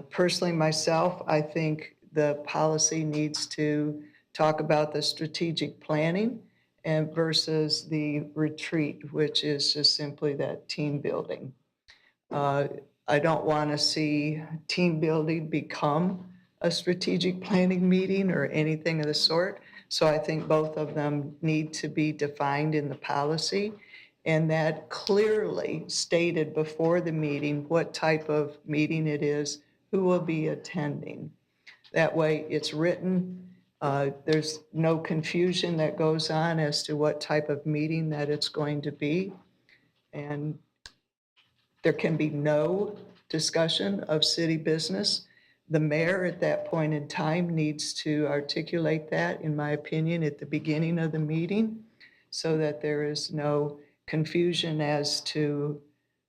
Personally, myself, I think the policy needs to talk about the strategic planning and versus the retreat, which is just simply that team building. I don't want to see team building become a strategic planning meeting or anything of the sort. So I think both of them need to be defined in the policy, and that clearly stated before the meeting what type of meeting it is, who will be attending. That way it's written, there's no confusion that goes on as to what type of meeting that it's going to be. And there can be no discussion of city business. The mayor at that point in time needs to articulate that, in my opinion, at the beginning of the meeting so that there is no confusion as to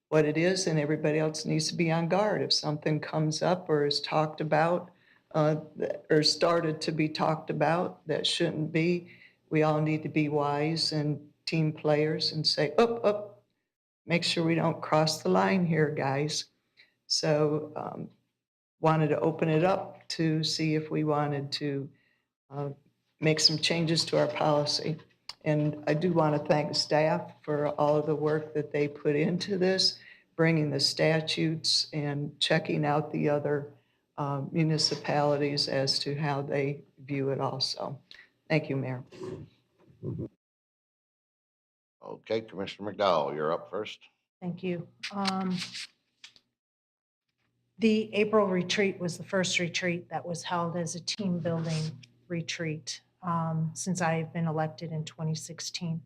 what it is, and everybody else needs to be on guard. If something comes up or is talked about or started to be talked about that shouldn't be, we all need to be wise and team players and say, up, make sure we don't cross the line here, guys. So wanted to open it up to see if we wanted to make some changes to our policy. And I do want to thank staff for all of the work that they put into this, bringing the statutes and checking out the other municipalities as to how they view it also. Thank you, Mayor. Okay, Commissioner McDowell, you're up first. Thank you. The April retreat was the first retreat that was held as a team building retreat since I've been elected in 2016.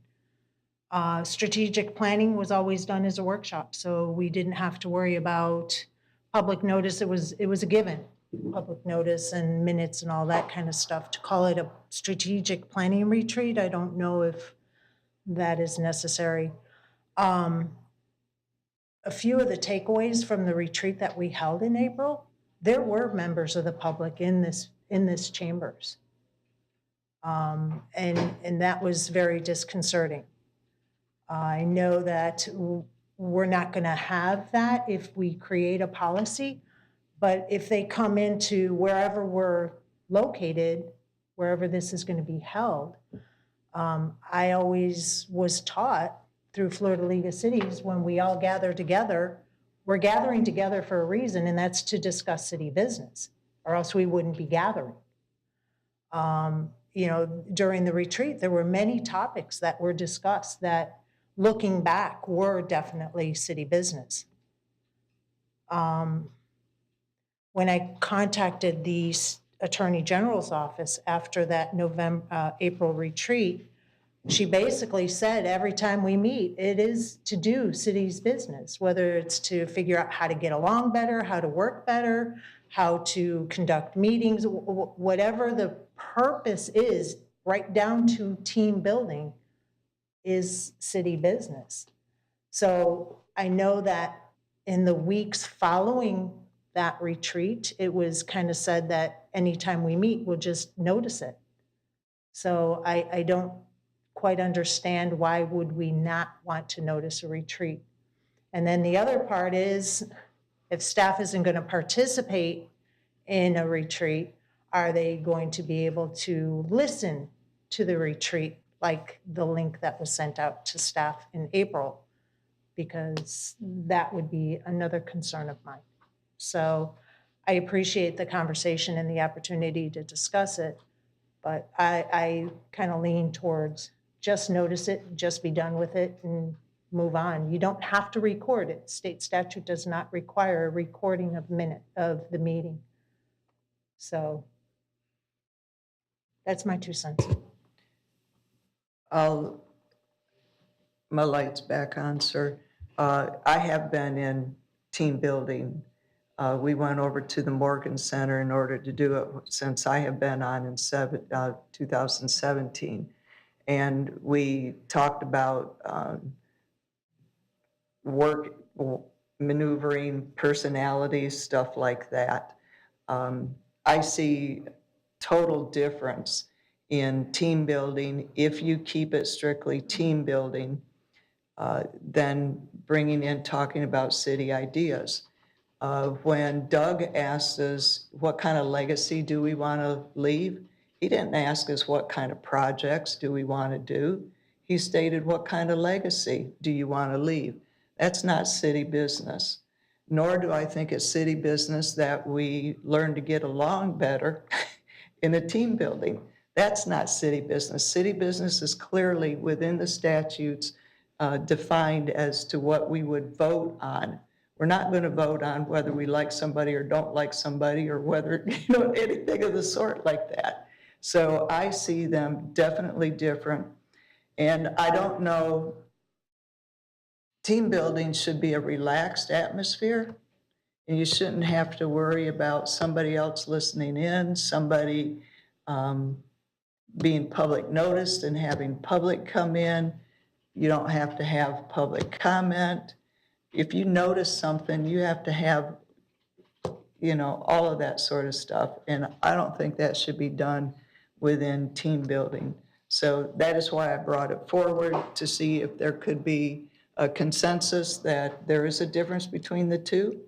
Strategic planning was always done as a workshop, so we didn't have to worry about public notice. It was a given, public notice and minutes and all that kind of stuff. To call it a strategic planning retreat, I don't know if that is necessary. A few of the takeaways from the retreat that we held in April, there were members of the public in this chambers. And that was very disconcerting. I know that we're not going to have that if we create a policy, but if they come into wherever we're located, wherever this is going to be held, I always was taught through Florida League of Cities, when we all gather together, we're gathering together for a reason, and that's to discuss city business, or else we wouldn't be gathering. During the retreat, there were many topics that were discussed that, looking back, were definitely city business. When I contacted the Attorney General's office after that April retreat, she basically said every time we meet, it is to do city's business, whether it's to figure out how to get along better, how to work better, how to conduct meetings, whatever the purpose is, right down to team building, is city business. So I know that in the weeks following that retreat, it was kind of said that anytime we meet, we'll just notice it. So I don't quite understand why would we not want to notice a retreat. And then the other part is, if staff isn't going to participate in a retreat, are they going to be able to listen to the retreat, like the link that was sent out to staff in April? Because that would be another concern of mine. So I appreciate the conversation and the opportunity to discuss it, but I kind of lean towards just notice it, just be done with it, and move on. You don't have to record it. State statute does not require a recording of the meeting. So that's my 2 cents. My light's back on, sir. I have been in team building. We went over to the Morgan Center in order to do it since I have been on in 2017. And we talked about work, maneuvering, personalities, stuff like that. I see total difference in team building, if you keep it strictly team building, than bringing in, talking about city ideas. When Doug asked us, what kind of legacy do we want to leave? He didn't ask us what kind of projects do we want to do. He stated, what kind of legacy do you want to leave? That's not city business. Nor do I think it's city business that we learn to get along better in a team building. That's not city business. City business is clearly within the statutes defined as to what we would vote on. We're not going to vote on whether we like somebody or don't like somebody or whether, anything of the sort like that. So I see them definitely different. And I don't know, team building should be a relaxed atmosphere. And you shouldn't have to worry about somebody else listening in, somebody being public noticed and having public come in. You don't have to have public comment. If you notice something, you have to have, all of that sort of stuff. And I don't think that should be done within team building. So that is why I brought it forward, to see if there could be a consensus that there is a difference between the two,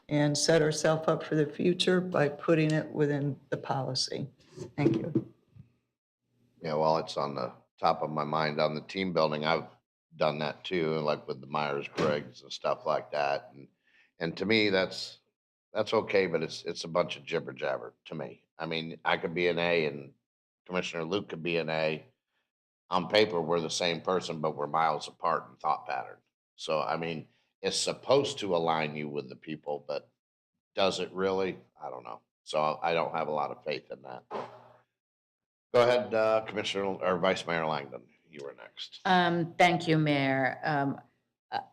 and set ourselves up for the future by putting it within the policy. Thank you. Yeah, well, it's on the top of my mind on the team building. I've done that too, like with the Myers-Briggs and stuff like that. And to me, that's okay, but it's a bunch of jibber jabber to me. I mean, I could be an A and Commissioner Luke could be an A. On paper, we're the same person, but we're miles apart in thought pattern. So, I mean, it's supposed to align you with the people, but does it really? I don't know. So I don't have a lot of faith in that. Go ahead, Commissioner or Vice Mayor Langdon. You were next. Thank you, Mayor.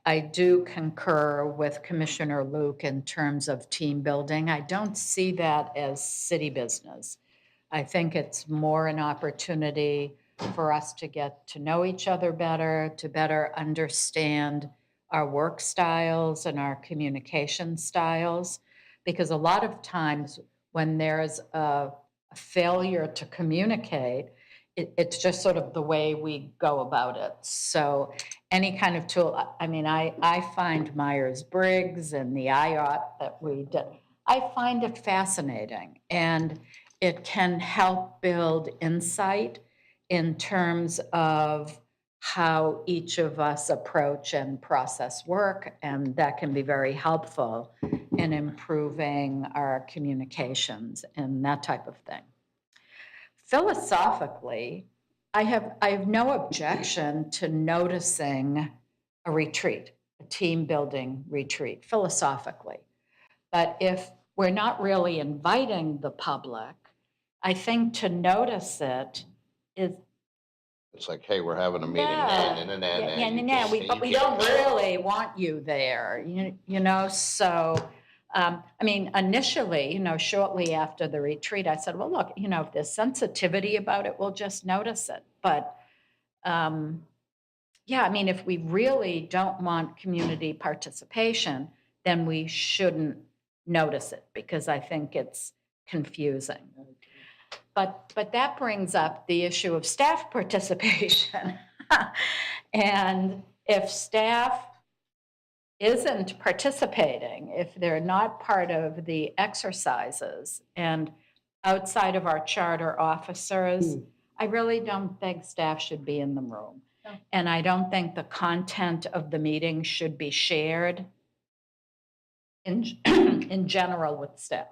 I do concur with Commissioner Luke in terms of team building. I don't see that as city business. I think it's more an opportunity for us to get to know each other better, to better understand our work styles and our communication styles. Because a lot of times when there's a failure to communicate, it's just sort of the way we go about it. So any kind of tool, I mean, I find Myers-Briggs and the IOT that we did, I find it fascinating. And it can help build insight in terms of how each of us approach and process work, and that can be very helpful in improving our communications and that type of thing. Philosophically, I have no objection to noticing a retreat, a team building retreat, philosophically. But if we're not really inviting the public, I think to notice it is. It's like, hey, we're having a meeting. But we don't really want you there, so, I mean, initially, shortly after the retreat, I said, well, look, if there's sensitivity about it, we'll just notice it. But, yeah, I mean, if we really don't want community participation, then we shouldn't notice it, because I think it's confusing. But that brings up the issue of staff participation. And if staff isn't participating, if they're not part of the exercises and outside of our charter officers, I really don't think staff should be in the room. No. And I don't think the content of the meeting should be shared in general with staff.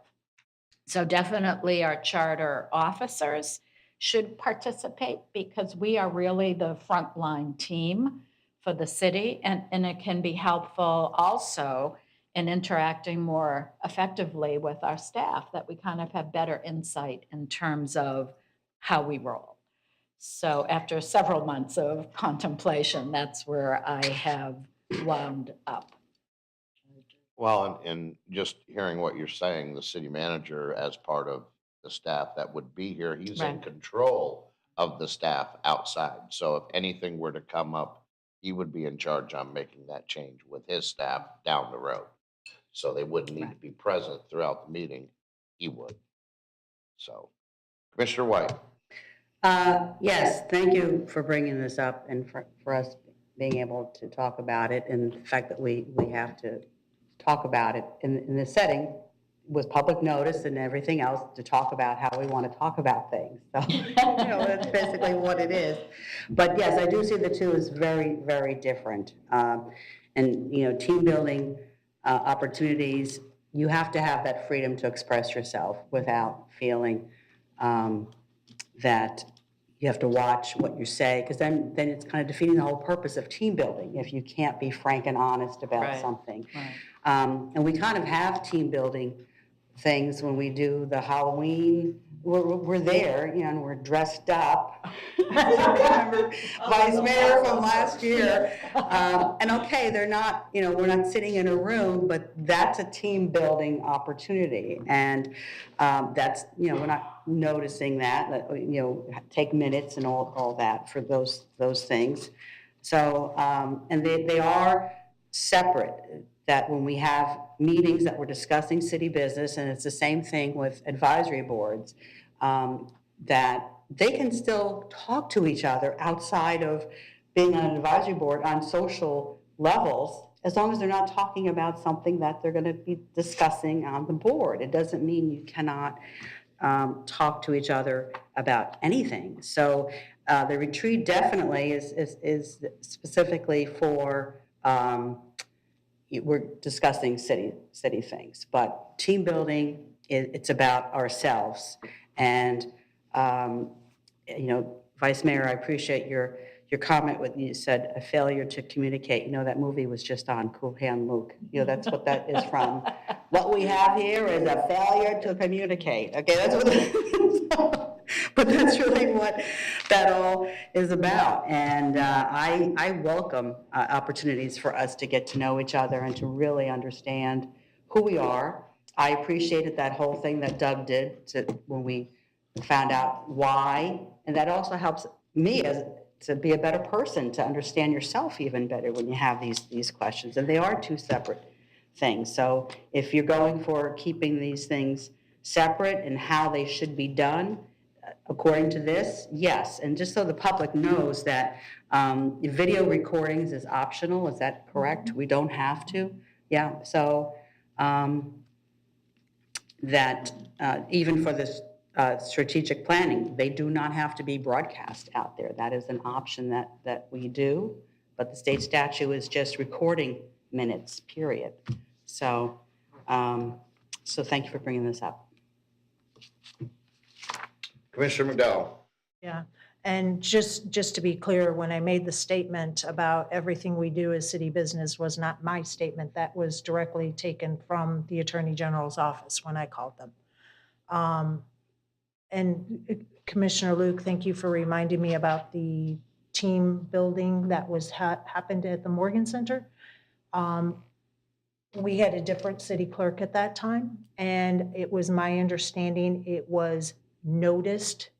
So definitely our charter officers should participate, because we are really the frontline team for the city, and it can be helpful also in interacting more effectively with our staff, that we kind of have better insight in terms of how we roll. So after several months of contemplation, that's where I have wound up. Well, and just hearing what you're saying, the city manager as part of the staff that would be here, he's in Right. control of the staff outside. So if anything were to come up, he would be in charge on making that change with his staff down the road. So they wouldn't need to be present throughout the meeting. He would. So, Commissioner White. Yes, thank you for bringing this up and for us being able to talk about it, and the fact that we have to talk about it in this setting with public notice and everything else to talk about how we want to talk about things. So, that's basically what it is. But yes, I do see the two as very, very different. And, team building opportunities, you have to have that freedom to express yourself without feeling that you have to watch what you say, because then it's kind of defeating the whole purpose of team building if you can't be frank and honest about Right. something. Right. And we kind of have team building things when we do the Halloween. We're there, and we're dressed up. I remember Vice Mayor from last year. And okay, they're not, we're not sitting in a room, but that's a team building opportunity. And that's, we're not noticing that, take minutes and all that for those things. So, and they are separate. That when we have meetings that we're discussing city business, and it's the same thing with advisory boards, that they can still talk to each other outside of being on an advisory board on social levels, as long as they're not talking about something that they're going to be discussing on the board. It doesn't mean you cannot talk to each other about anything. So the retreat definitely is specifically for we're discussing city things, but team building, it's about ourselves. And, Vice Mayor, I appreciate your comment when you said a failure to communicate. That movie was just on, Cool Hand Luke. That's what that is from. What we have here is a failure to communicate. Okay, that's what but that's really what that all is about. And I welcome opportunities for us to get to know each other and to really understand who we are. I appreciated that whole thing that Doug did when we found out why. And that also helps me to be a better person, to understand yourself even better when you have these questions. And they are two separate things. So if you're going for keeping these things separate and how they should be done, according to this, yes. And just so the public knows that video recordings is optional, is that correct? We don't have to? Yeah, so that even for this strategic planning, they do not have to be broadcast out there. That is an option that we do, but the state statute is just recording minutes, period. So, so thank you for bringing this up. Commissioner McDowell? Yeah, and just to be clear, when I made the statement about everything we do as city business was not my statement. That was directly taken from the Attorney General's office when I called them. And Commissioner Luke, thank you for reminding me about the team building that was happened at the Morgan Center. We had a different city clerk at that time, and it was my understanding it was noticed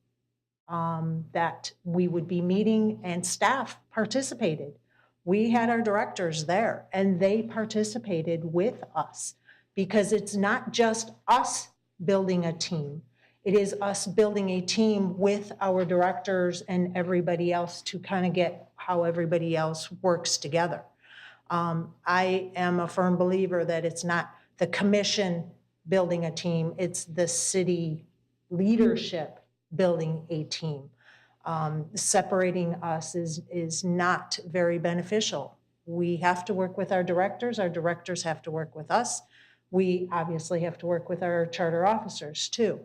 that we would be meeting, and staff participated. We had our directors there, and they participated with us, because it's not just us building a team. It is us building a team with our directors and everybody else to kind of get how everybody else works together. I am a firm believer that it's not the commission building a team, it's the city leadership building a team. Separating us is not very beneficial. We have to work with our directors have to work with us. We obviously have to work with our charter officers too.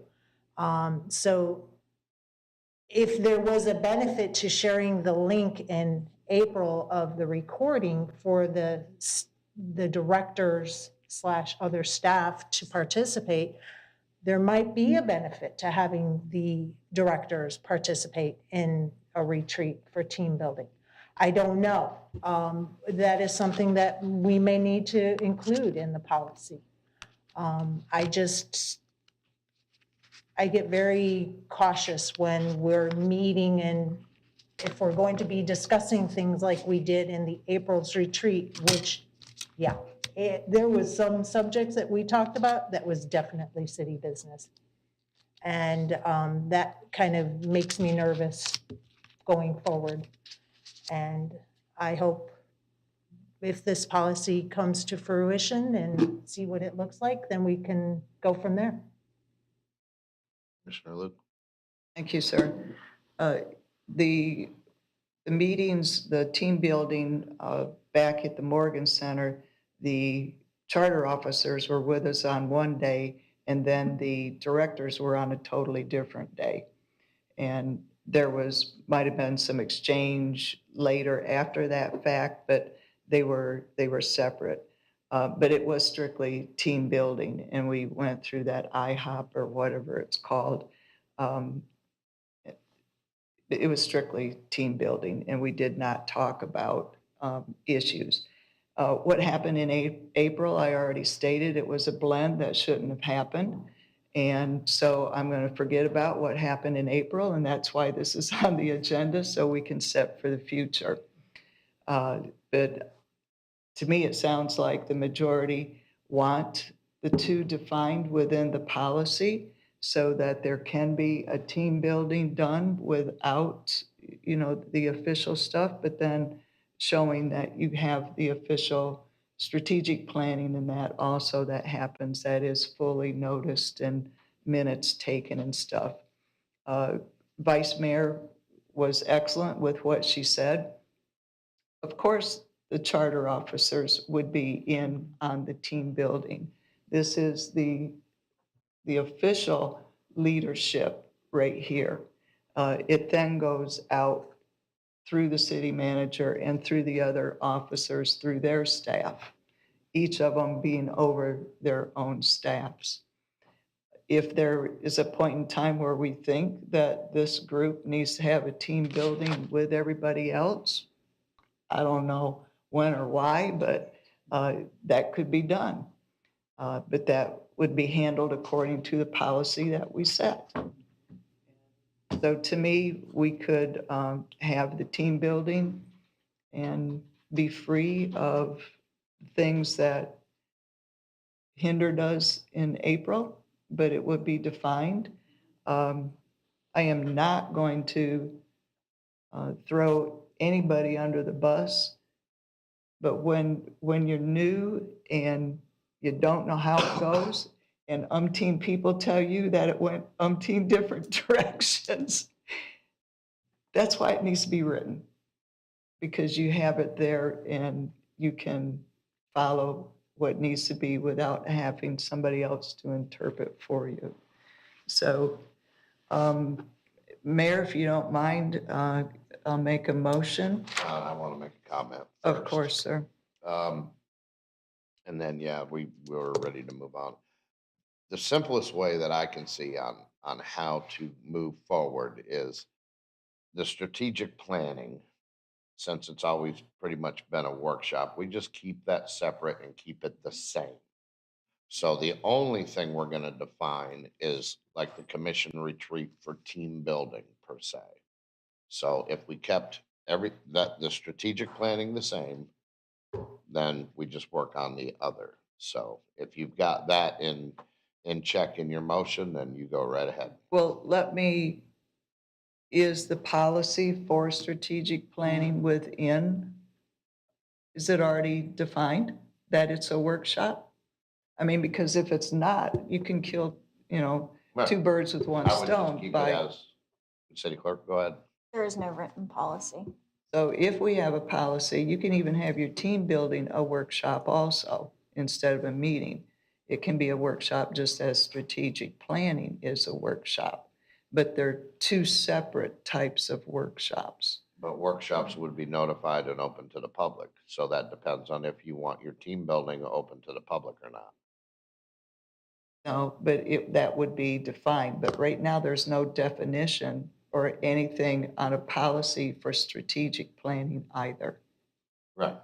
So if there was a benefit to sharing the link in April of the recording for the directors / other staff to participate, there might be a benefit to having the directors participate in a retreat for team building. I don't know. That is something that we may need to include in the policy. I get very cautious when we're meeting, and if we're going to be discussing things like we did in the April's retreat, which, yeah, there was some subjects that we talked about that was definitely city business. And that kind of makes me nervous going forward. And I hope if this policy comes to fruition and see what it looks like, then we can go from there. Commissioner Luke? Thank you, sir. The meetings, the team building back at the Morgan Center, the charter officers were with us on one day, and then the directors were on a totally different day. And there might have been some exchange later after that fact, but they were separate. But it was strictly team building, and we went through that IHOP or whatever it's called. It was strictly team building, and we did not talk about issues. What happened in April, I already stated, it was a blend that shouldn't have happened. And so I'm going to forget about what happened in April, and that's why this is on the agenda, so we can set for the future. But to me, it sounds like the majority want the two defined within the policy so that there can be a team building done without, the official stuff, but then showing that you have the official strategic planning and that also that happens, that is fully noticed and minutes taken and stuff. Vice Mayor was excellent with what she said. Of course, the charter officers would be in on the team building. This is the official leadership right here. It then goes out through the city manager and through the other officers, through their staff, each of them being over their own staffs. If there is a point in time where we think that this group needs to have a team building with everybody else, I don't know when or why, but that could be done. But that would be handled according to the policy that we set. So to me, we could have the team building and be free of things that hindered us in April, but it would be defined. I am not going to throw anybody under the bus, but when you're new and you don't know how it goes, and umpteen people tell you that it went umpteen different directions, that's why it needs to be written, because you have it there and you can follow what needs to be without having somebody else to interpret for you. So, Mayor, if you don't mind, I'll make a motion. I want to make a comment Of first. course, sir. And then, we're ready to move on. The simplest way that I can see on how to move forward is the strategic planning. Since it's always pretty much been a workshop, we just keep that separate and keep it the same. So the only thing we're going to define is like the commission retreat for team building per se. So if we kept the strategic planning the same, then we just work on the other. So if you've got that in check in your motion, then you go right ahead. Well, is the policy for strategic planning within, is it already defined that it's a workshop? I mean, because if it's not, you can kill, two birds with one I would just stone keep it by. as, city clerk, go ahead. There is no written policy. So if we have a policy, you can even have your team building a workshop also instead of a meeting. It can be a workshop just as strategic planning is a workshop. But they're two separate types of workshops. But workshops would be notified and open to the public. So that depends on if you want your team building open to the public or not. No, but that would be defined. But right now, there's no definition or anything on a policy for strategic planning either. Right.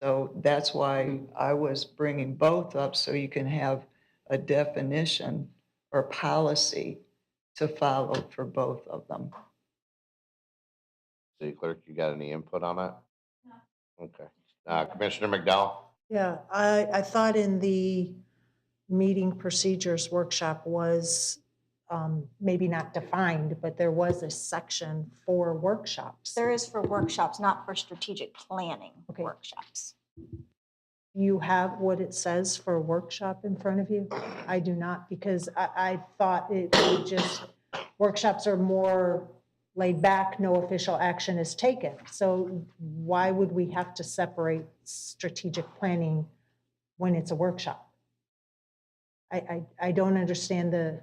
So that's why I was bringing both up, so you can have a definition or policy to follow for both of them. City clerk, you got any input on that? No. Okay. Commissioner McDowell? Yeah, I thought in the meeting procedures workshop was maybe not defined, but there was a section for workshops. There is for workshops, not for strategic planning Okay. workshops. You have what it says for workshop in front of you? I do not, because I thought it would just, workshops are more laid back, no official action is taken. So why would we have to separate strategic planning when it's a workshop? I don't understand the,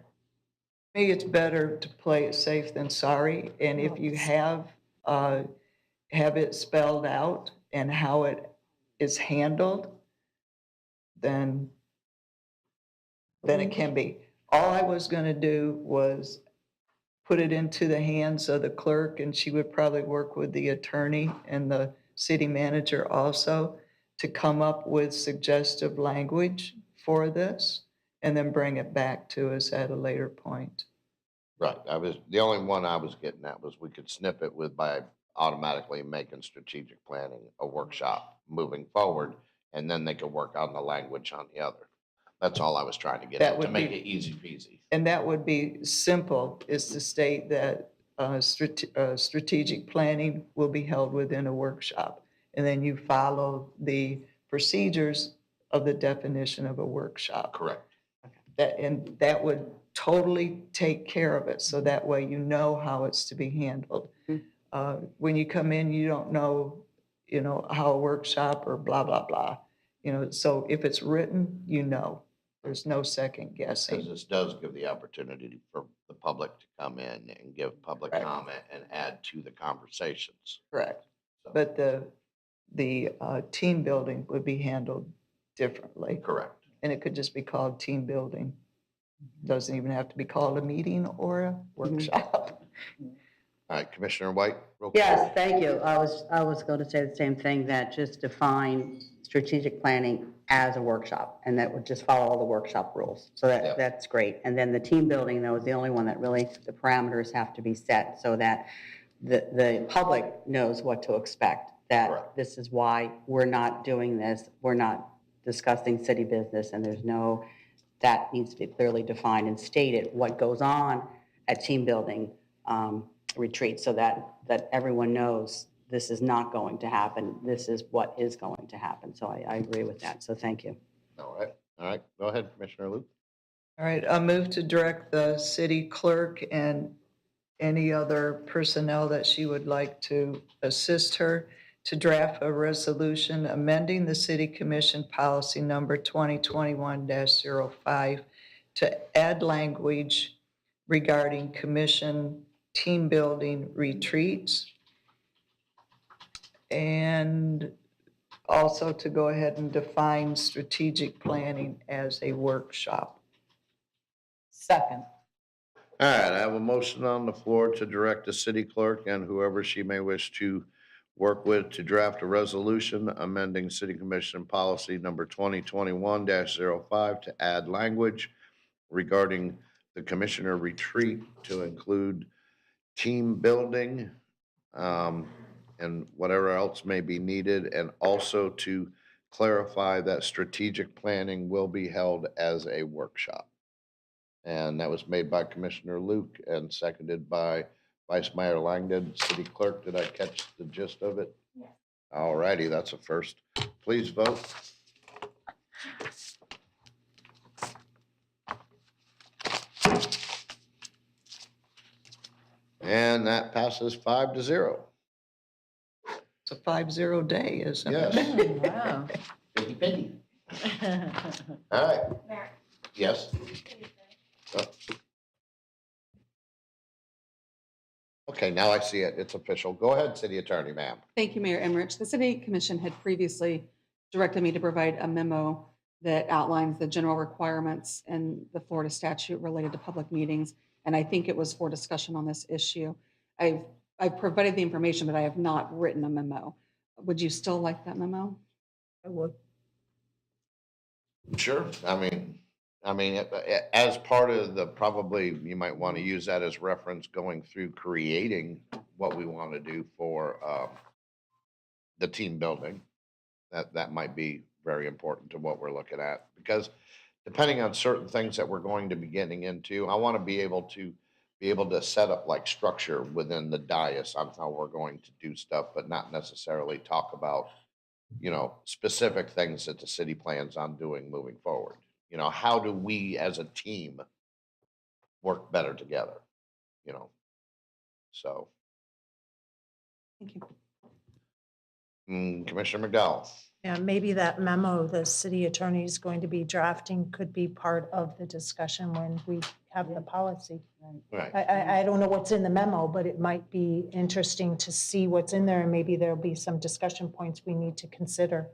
I think it's better to play it safe than sorry, and if you have it spelled out and how it is handled, then it can be. All I was gonna do was put it into the hands of the clerk, and she would probably work with the attorney and the city manager also to come up with suggestive language for this, and then bring it back to us at a later point. Right, the only one I was getting at was we could snip it with by automatically making strategic planning a workshop moving forward, and then they could work on the language on the other. That's all I was trying to get That at, to would make be- it easy peasy. And that would be simple, is to state that strategic planning will be held within a workshop. And then you follow the procedures of the definition of a workshop. Correct. And that would totally take care of it, so that way you know how it's to be handled. When you come in, you don't know, how a workshop or blah, blah, blah. So if it's written, there's no second Because guessing. this does give the opportunity for the public to come in and give public Right. comment and add to the conversations. Correct. So- But the team building would be handled differently. Correct. And it could just be called team building. Doesn't even have to be called a meeting or a workshop. All right, Commissioner White? real quick. Yes, thank you. I was going to say the same thing, that just define strategic planning as a workshop, and that would just follow all the workshop rules. So Yeah. that's great. And then the team building, though, is the only one that really, the parameters have to be set so that the public knows what to expect. That Correct. this is why we're not doing this, we're not discussing city business, and that needs to be clearly defined and stated what goes on at team building retreats, so that everyone knows this is not going to happen, this is what is going to happen. So I agree with that, so thank you. All right, go ahead, Commissioner Luke. All right, I move to direct the city clerk and any other personnel that she would like to assist her to draft a resolution amending the city commission policy number 2021-05 to add language regarding commission team building retreats, and also to go ahead and define strategic planning as a workshop. Second. All right, I have a motion on the floor to direct the city clerk and whoever she may wish to work with to draft a resolution amending city commission policy number 2021-05 to add language regarding the commissioner retreat to include team building, and whatever else may be needed, and also to clarify that strategic planning will be held as a workshop. And that was made by Commissioner Luke and seconded by Vice Mayor Langdon. City Clerk, did I catch the gist of it? Yes. All righty, that's a first. Please vote. And that passes 5-0. It's a 5-0 day, isn't it? Yes. Wow. Piggy, piggy. All right. Yes. Okay, now I see it. It's official. Go ahead, City Attorney, ma'am. Thank you, Mayor Emmerich. The City Commission had previously directed me to provide a memo that outlines the general requirements in the Florida statute related to public meetings, and I think it was for discussion on this issue. I've provided the information, but I have not written a memo. Would you still like that memo? I would. Sure. I mean, as part of the, probably you might want to use that as reference going through creating what we want to do for the team building. That might be very important to what we're looking at, because depending on certain things that we're going to be getting into, I want to be able to set up like structure within the dais on how we're going to do stuff, but not necessarily talk about, specific things that the city plans on doing moving forward. How do we as a team work better together, so. Thank you. Commissioner McDowell. Yeah, maybe that memo the city attorney is going to be drafting could be part of the discussion when we have the policy. Right. I don't know what's in the memo, but it might be interesting to see what's in there, and maybe there'll be some discussion points we need to consider.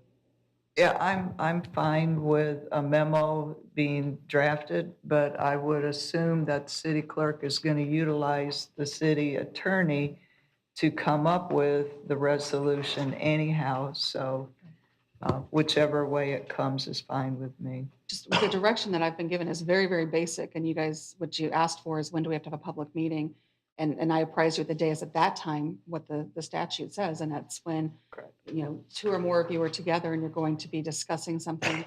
Yeah, I'm fine with a memo being drafted, but I would assume that the city clerk is going to utilize the city attorney to come up with the resolution anyhow, so whichever way it comes is fine with me. Just the direction that I've been given is very, very basic, and you guys, what you asked for is when do we have to have a public meeting? And I apprised you at the day is at that time, what the statute says, and that's when, two or more of you are together and you're going to be discussing something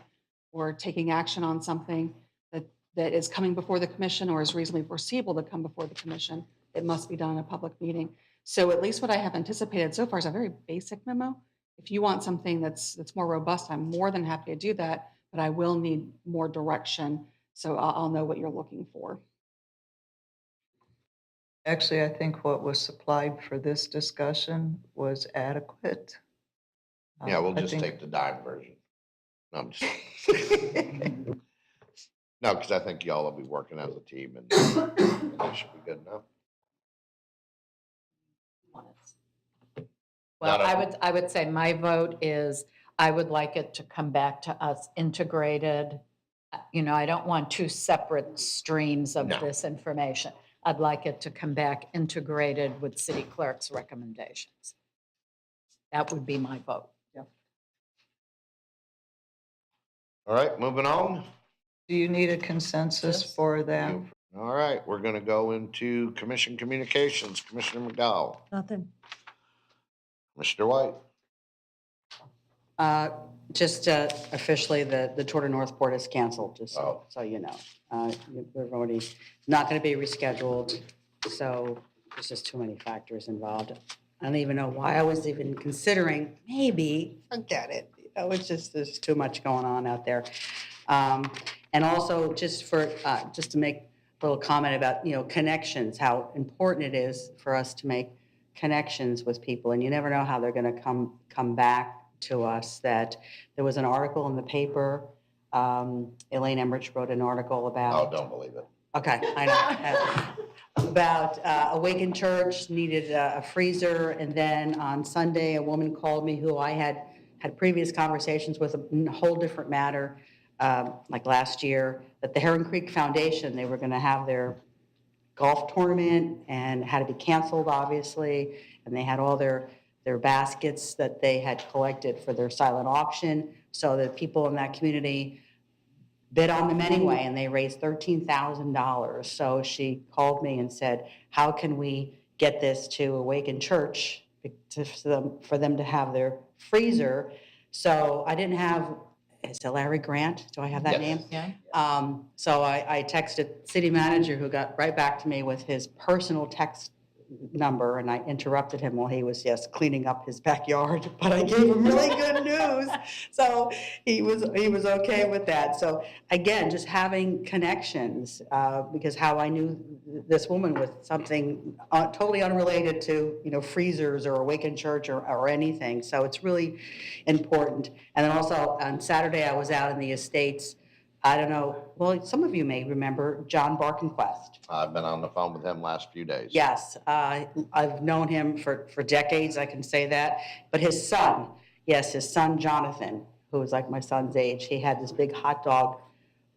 or taking action on something that is coming before the commission or is reasonably foreseeable to come before the commission, it must be done in a public meeting. So at least what I have anticipated so far is a very basic memo. If you want something that's more robust, I'm more than happy to do that, but I will need more direction, so I'll know what you're looking for. Actually, I think what was supplied for this discussion was adequate. Yeah, we'll I just think- take the dime version. No, I'm just. No, because I think y'all will be working as a team and it should be good enough. Well, Not I would say my vote is, I would like it to come back to us integrated. I don't want two separate streams of No. this information. I'd like it to come back integrated with city clerk's recommendations. That would be my vote. All right, moving on. Do you need a consensus for that? All right, we're gonna go into commission communications. Commissioner McDowell, Nothing. Mr. White. Just officially, the Tour de Northport is canceled, just Oh. so you know. We're already not going to be rescheduled, so there's just too many factors involved. I don't even know why I was even considering, maybe, forget it. It's just, there's too much going on out there. And also, just to make a little comment about, connections, how important it is for us to make connections with people, and you never know how they're going to come back to us. That there was an article in the paper, Elaine Emmerich wrote an article Oh, about. don't believe it. Okay, I know. About Awaken Church needed a freezer, and then on Sunday, a woman called me who I had previous conversations with, a whole different matter, like last year, that the Heron Creek Foundation, they were going to have their golf tournament and had to be canceled, obviously, and they had all their baskets that they had collected for their silent auction, so that people in that community bid on them anyway, and they raised $13,000. So she called me and said, how can we get this to Awaken Church for them to have their freezer? So I didn't have, is it Larry Grant? Do I have that Yes. name? Yeah. So I texted city manager, who got right back to me with his personal text number, and I interrupted him while he was cleaning up his backyard, but I gave him really good news. So he was okay with that. So again, just having connections, because how I knew this woman with something totally unrelated to, freezers or Awaken Church or anything. So it's really important. And then also on Saturday, I was out in the estates. I don't know, well, some of you may remember John Barkenquist. I've been on the phone with him last few days. Yes, I've known him for decades, I can say that. But his son, his son Jonathan, who was like my son's age, he had this big hot dog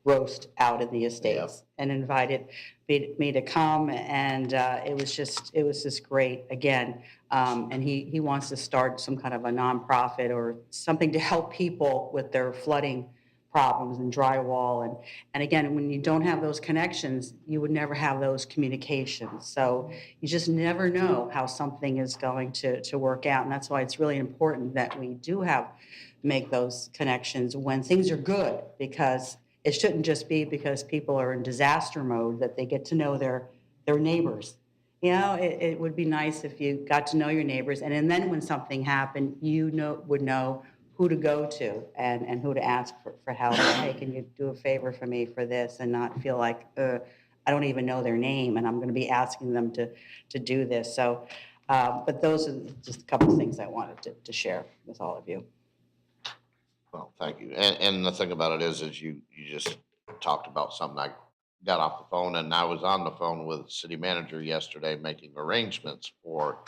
roast out in the estates and invited me to come, and it was just great again. And he wants to start some kind of a nonprofit or something to help people with their flooding problems and drywall. And again, when you don't have those connections, you would never have those communications. So you just never know how something is going to work out. And that's why it's really important that we do make those connections when things are good, because it shouldn't just be because people are in disaster mode that they get to know their neighbors. You know, it would be nice if you got to know your neighbors, and then when something happened, would know who to go to and who to ask for help. Hey, can you do a favor for me for this, and not feel like, I don't even know their name and I'm going to be asking them to do this. So, but those are just a couple of things I wanted to share with all of you. Well, thank you. And the thing about it is you just talked about something. I got off the phone and I was on the phone with the city manager yesterday making arrangements for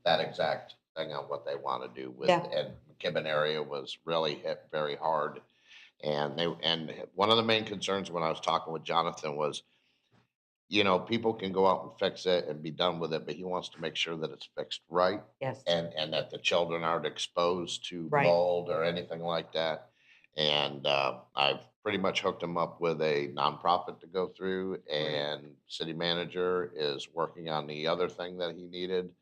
that exact thing on what they want to do with, Yeah. and McKibben area was really hit very hard. And one of the main concerns when I was talking with Jonathan was, you know, people can go out and fix it and be done with it, but he wants to make sure that it's fixed right. Yes. And that the children aren't exposed to Right. mold or anything like that. And I've pretty much hooked him up with a nonprofit to go through, and city manager is working on the other thing that he needed.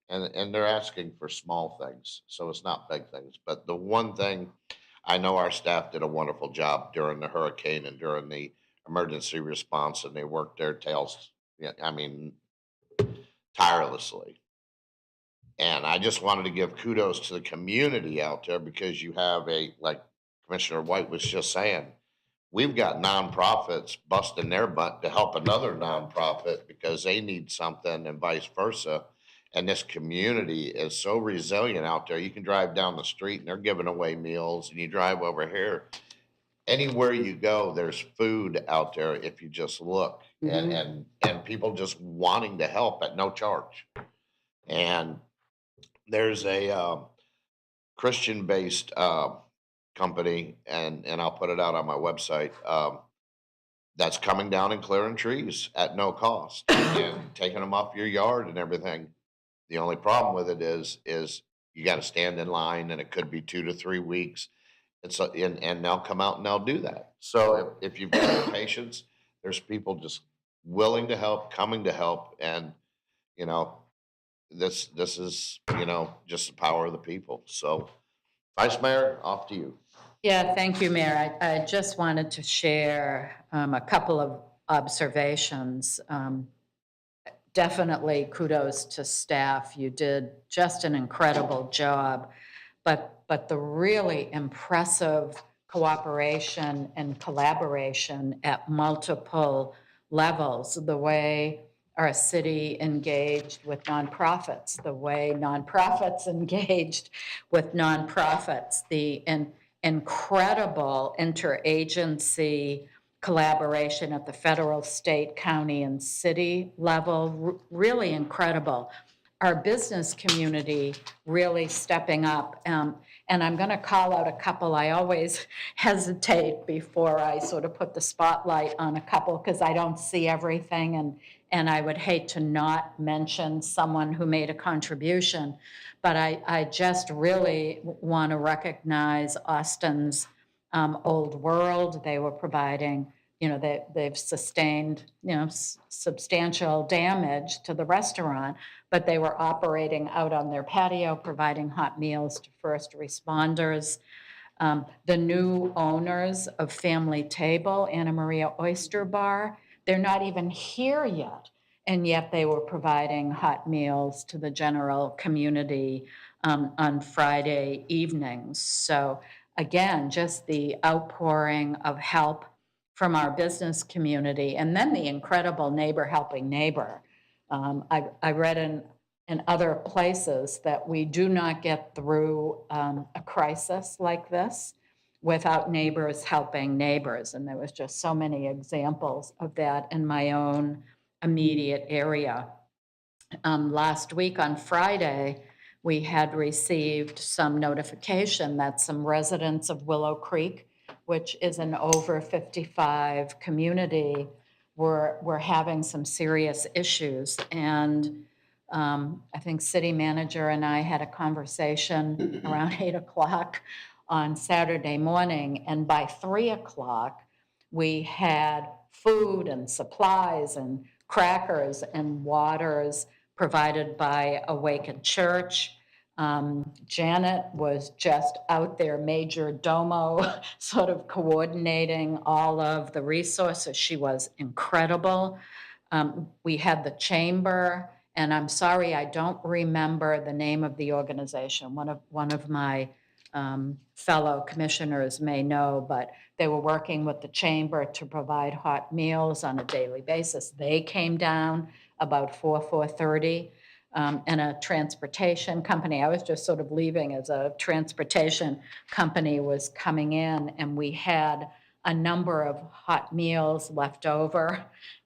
And they're asking for small things, so it's not big things. But the one thing, I know our staff did a wonderful job during the hurricane and during the emergency response, and they worked their tails, yeah, I mean, tirelessly. And I just wanted to give kudos to the community out there, because you have like Commissioner White was just saying, we've got nonprofits busting their butt to help another nonprofit because they need something, and vice versa. And this community is so resilient out there. You can drive down the street and they're giving away meals, and you drive over here, anywhere you go, there's food out there if you just look. And people just wanting to help at no charge. And there's a Christian-based company, and I'll put it out on my website, that's coming down and clearing trees at no cost and taking them off your yard and everything. The only problem with it is you got to stand in line, and it could be 2 to 3 weeks. And so, and they'll come out and they'll do that. So if you've got patience, there's people just willing to help, coming to help. And, you know, this is, you know, just the power of the people. So Vice Mayor, off to you. Yeah, thank you, Mayor. I just wanted to share a couple of observations. Definitely kudos to staff. You did just an incredible job. But the really impressive cooperation and collaboration at multiple levels, the way our city engaged with nonprofits, the way nonprofits engaged with nonprofits, the incredible interagency collaboration at the federal, state, county, and city level, really incredible. Our business community really stepping up. And I'm going to call out a couple. I always hesitate before I sort of put the spotlight on a couple, because I don't see everything, and I would hate to not mention someone who made a contribution. But I just really want to recognize Austin's Old World. They were providing, you know, they've sustained, you know, substantial damage to the restaurant, but they were operating out on their patio, providing hot meals to first responders. The new owners of Family Table, Anna Maria Oyster Bar, they're not even here yet, and yet they were providing hot meals to the general community on Friday evenings. So again, just the outpouring of help from our business community, and then the incredible neighbor helping neighbor. I read in other places that we do not get through a crisis like this without neighbors helping neighbors. And there was just so many examples of that in my own immediate area. Last week on Friday, we had received some notification that some residents of Willow Creek, which is an over 55 community, were having some serious issues. And I think city manager and I had a conversation around 8 o'clock on Saturday morning. And by 3 o'clock, we had food and supplies and crackers and waters provided by Awaken Church. Janet was just out there, major domo, sort of coordinating all of the resources. She was incredible. We had the chamber, and I'm sorry, I don't remember the name of the organization. One of my fellow commissioners may know, but they were working with the chamber to provide hot meals on a daily basis. They came down about 4:30. And a transportation company, I was just sort of leaving as a transportation company was coming in, and we had a number of hot meals left over.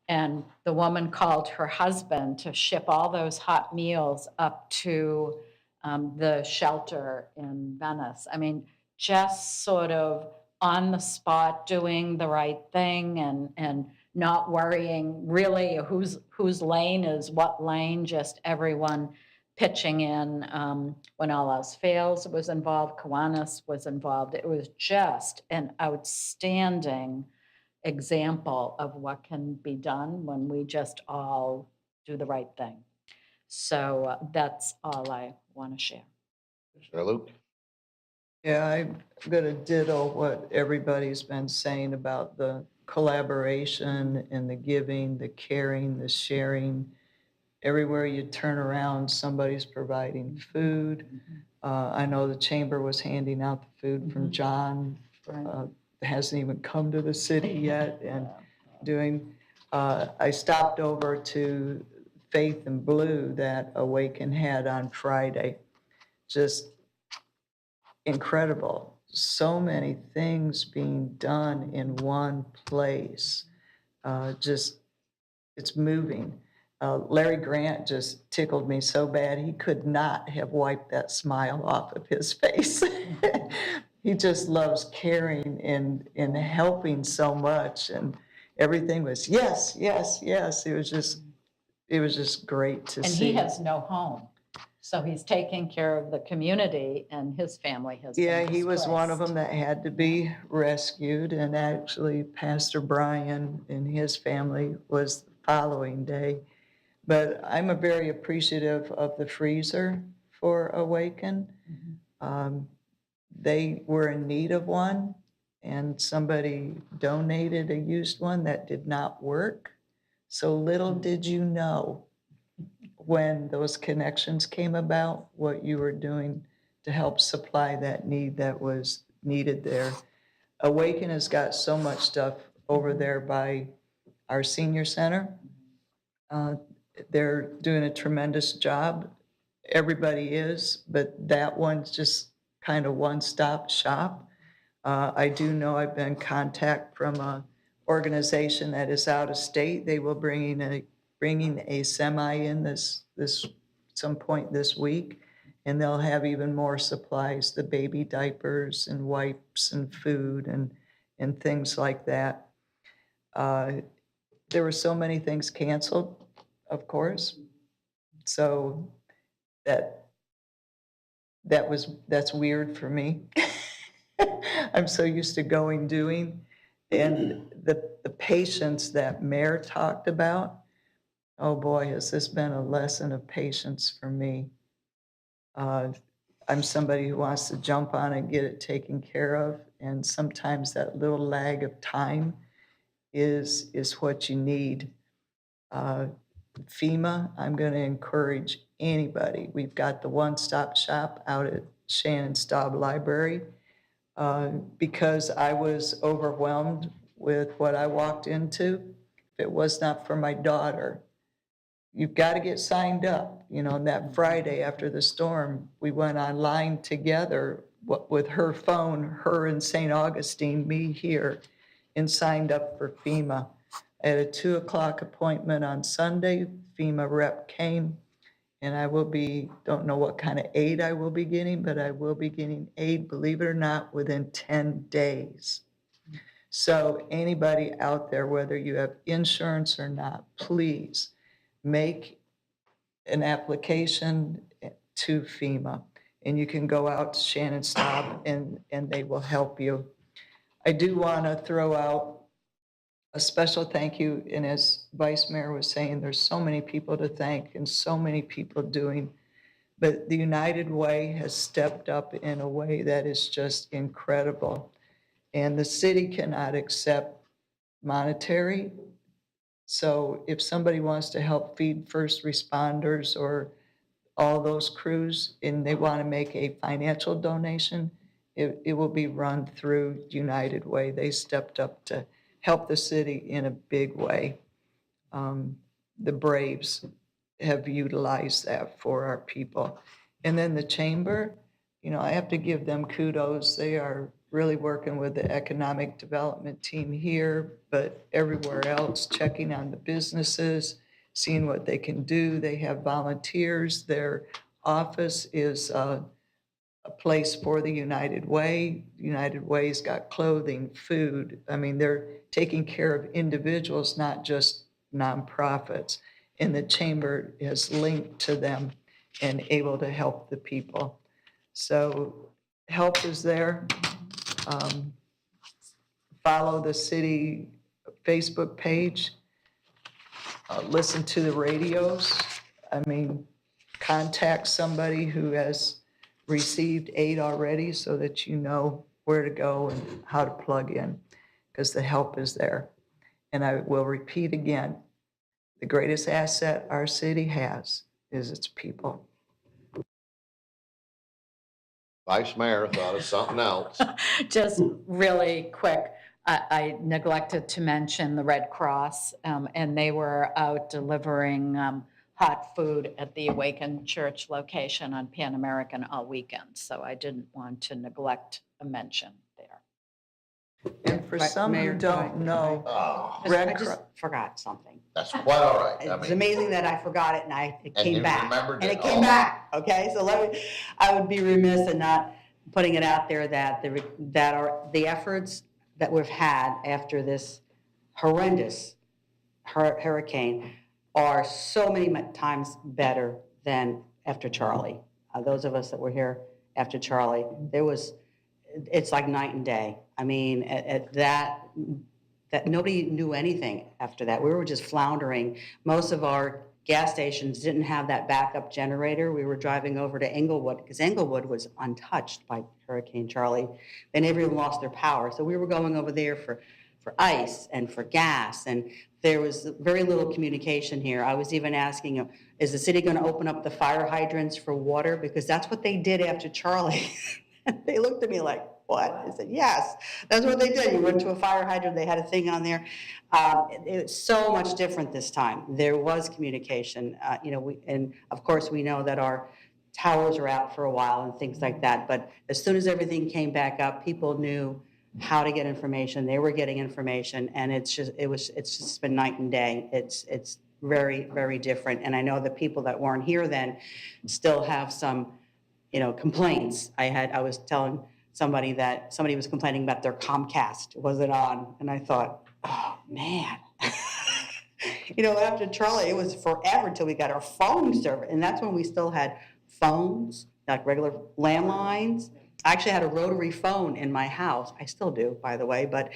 And the woman called her husband to ship all those hot meals up to the shelter in Venice. I mean, just sort of on the spot, doing the right thing and not worrying really whose lane is what lane, just everyone pitching in. When all else fails was involved, Kiwanis was involved. It was just an outstanding example of what can be done when we just all do the right thing. So that's all I want to share. Commissioner Luke? Yeah, I'm gonna ditto what everybody's been saying about the collaboration and the giving, the caring, the sharing. Everywhere you turn around, somebody's providing food. I know the chamber was handing out the food from John. Hasn't even come to the city yet, and doing, I stopped over to Faith and Blue that Awaken had on Friday. Just incredible. So many things being done in one place. Just, it's moving. Larry Grant just tickled me so bad, he could not have wiped that smile off of his face. He just loves caring and helping so much, and everything was yes, yes, yes. It was just great to see. And he has no home. So he's taking care of the community, and his family has been Yeah, he was one of displaced. them that had to be rescued, and actually Pastor Brian and his family was the following day. But I'm a very appreciative of the freezer for Awaken. They were in need of one, and somebody donated a used one that did not work. So little did you know when those connections came about, what you were doing to help supply that need that was needed there. Awaken has got so much stuff over there by our senior center. They're doing a tremendous job. Everybody is, but that one's just kind of one-stop shop. I do know I've been in contact from an organization that is out of state. They will bringing a semi in this some point this week, and they'll have even more supplies, the baby diapers and wipes and food and things like that. There were so many things canceled, of course. So that's weird for me. I'm so used to going, doing, and the patience that Mayor talked about. Oh boy, has this been a lesson of patience for me. I'm somebody who wants to jump on and get it taken care of, and sometimes that little lag of time is what you need. FEMA, I'm going to encourage anybody. We've got the one-stop shop out at Shannon Staub Library. Because I was overwhelmed with what I walked into, if it was not for my daughter, you've got to get signed up. You know, that Friday after the storm, we went online together with her phone, her in St. Augustine, me here, and signed up for FEMA. I had a 2:00 appointment on Sunday. FEMA rep came, and I will be, don't know what kind of aid I will be getting, but I will be getting aid, believe it or not, within 10 days. So anybody out there, whether you have insurance or not, please make an application to FEMA. And you can go out to Shannon Staub and they will help you. I do want to throw out a special thank you, and as Vice Mayor was saying, there's so many people to thank and so many people doing But the United Way has stepped up in a way that is just incredible. And the city cannot accept monetary. So if somebody wants to help feed first responders or all those crews and they want to make a financial donation, it will be run through United Way. They stepped up to help the city in a big way. The Braves have utilized that for our people. And then the chamber, I have to give them kudos. They are really working with the economic development team here, but everywhere else, checking on the businesses, seeing what they can do. They have volunteers. Their office is a place for the United Way. United Way's got clothing, food. I mean, they're taking care of individuals, not just nonprofits. And the chamber is linked to them and able to help the people. So help is there. Follow the city Facebook page. Listen to the radios. I mean, contact somebody who has received aid already so that you know where to go and how to plug in, because the help is there. And I will repeat again, the greatest asset our city has is its people. Vice Mayor thought of something else. Just really quick, I neglected to mention the Red Cross, and they were out delivering hot food at the Awakened Church location on Pan American all weekend. So I didn't want to neglect a mention there. And for some who Mayor, don't know, Oh, I Red just Cross, forgot something. that's quite all right. I It's mean, amazing that I forgot it and it And came you back. remembered And it. it came Oh. back, okay? So I would be remiss in not putting it out there that the efforts that we've had after this horrendous hurricane are so many times better than after Charlie. Those of us that were here after Charlie, it's like night and day. I mean, that nobody knew anything after that. We were just floundering. Most of our gas stations didn't have that backup generator. We were driving over to Englewood because Englewood was untouched by Hurricane Charlie. They never even lost their power. So we were going over there for ice and for gas, and there was very little communication here. I was even asking, is the city going to open up the fire hydrants for water? Because that's what they did after Charlie. They looked at me like, what? I said, yes, that's what they did. You went to a fire hydrant, they had a thing on there. It's so much different this time. There was communication, and of course we know that our towers are out for a while and things like that. But as soon as everything came back up, people knew how to get information. They were getting information, and it's just been night and day. It's very, very different. And I know the people that weren't here then still have some, complaints. I was telling somebody that somebody was complaining about their Comcast wasn't on, and I thought, oh man. After Charlie, it was forever till we got our phone service, and that's when we still had phones, like regular landlines. I actually had a rotary phone in my house. I still do, by the way, but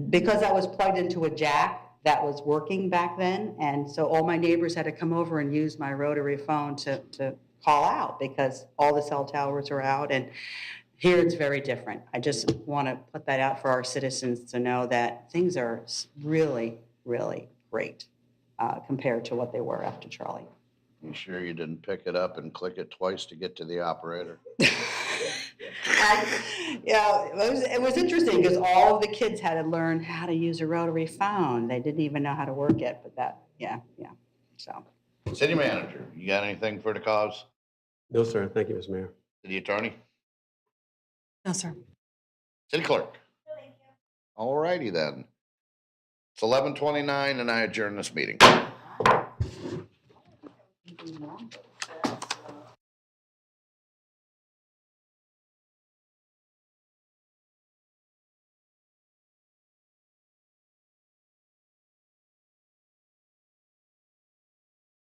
because I was plugged into a jack that was working back then, and so all my neighbors had to come over and use my rotary phone to call out because all the cell towers are out, and here it's very different. I just want to put that out for our citizens to know that things are really, really great compared to what they were after Charlie. You sure you didn't pick it up and click it twice to get to the operator? It was interesting because all of the kids had to learn how to use a rotary phone. They didn't even know how to work it, but so. City manager, you got anything for the cause? No, sir. Thank you, Mr. Mayor. City attorney? No, sir. City clerk? All righty then. It's 11:29 and I adjourn this meeting.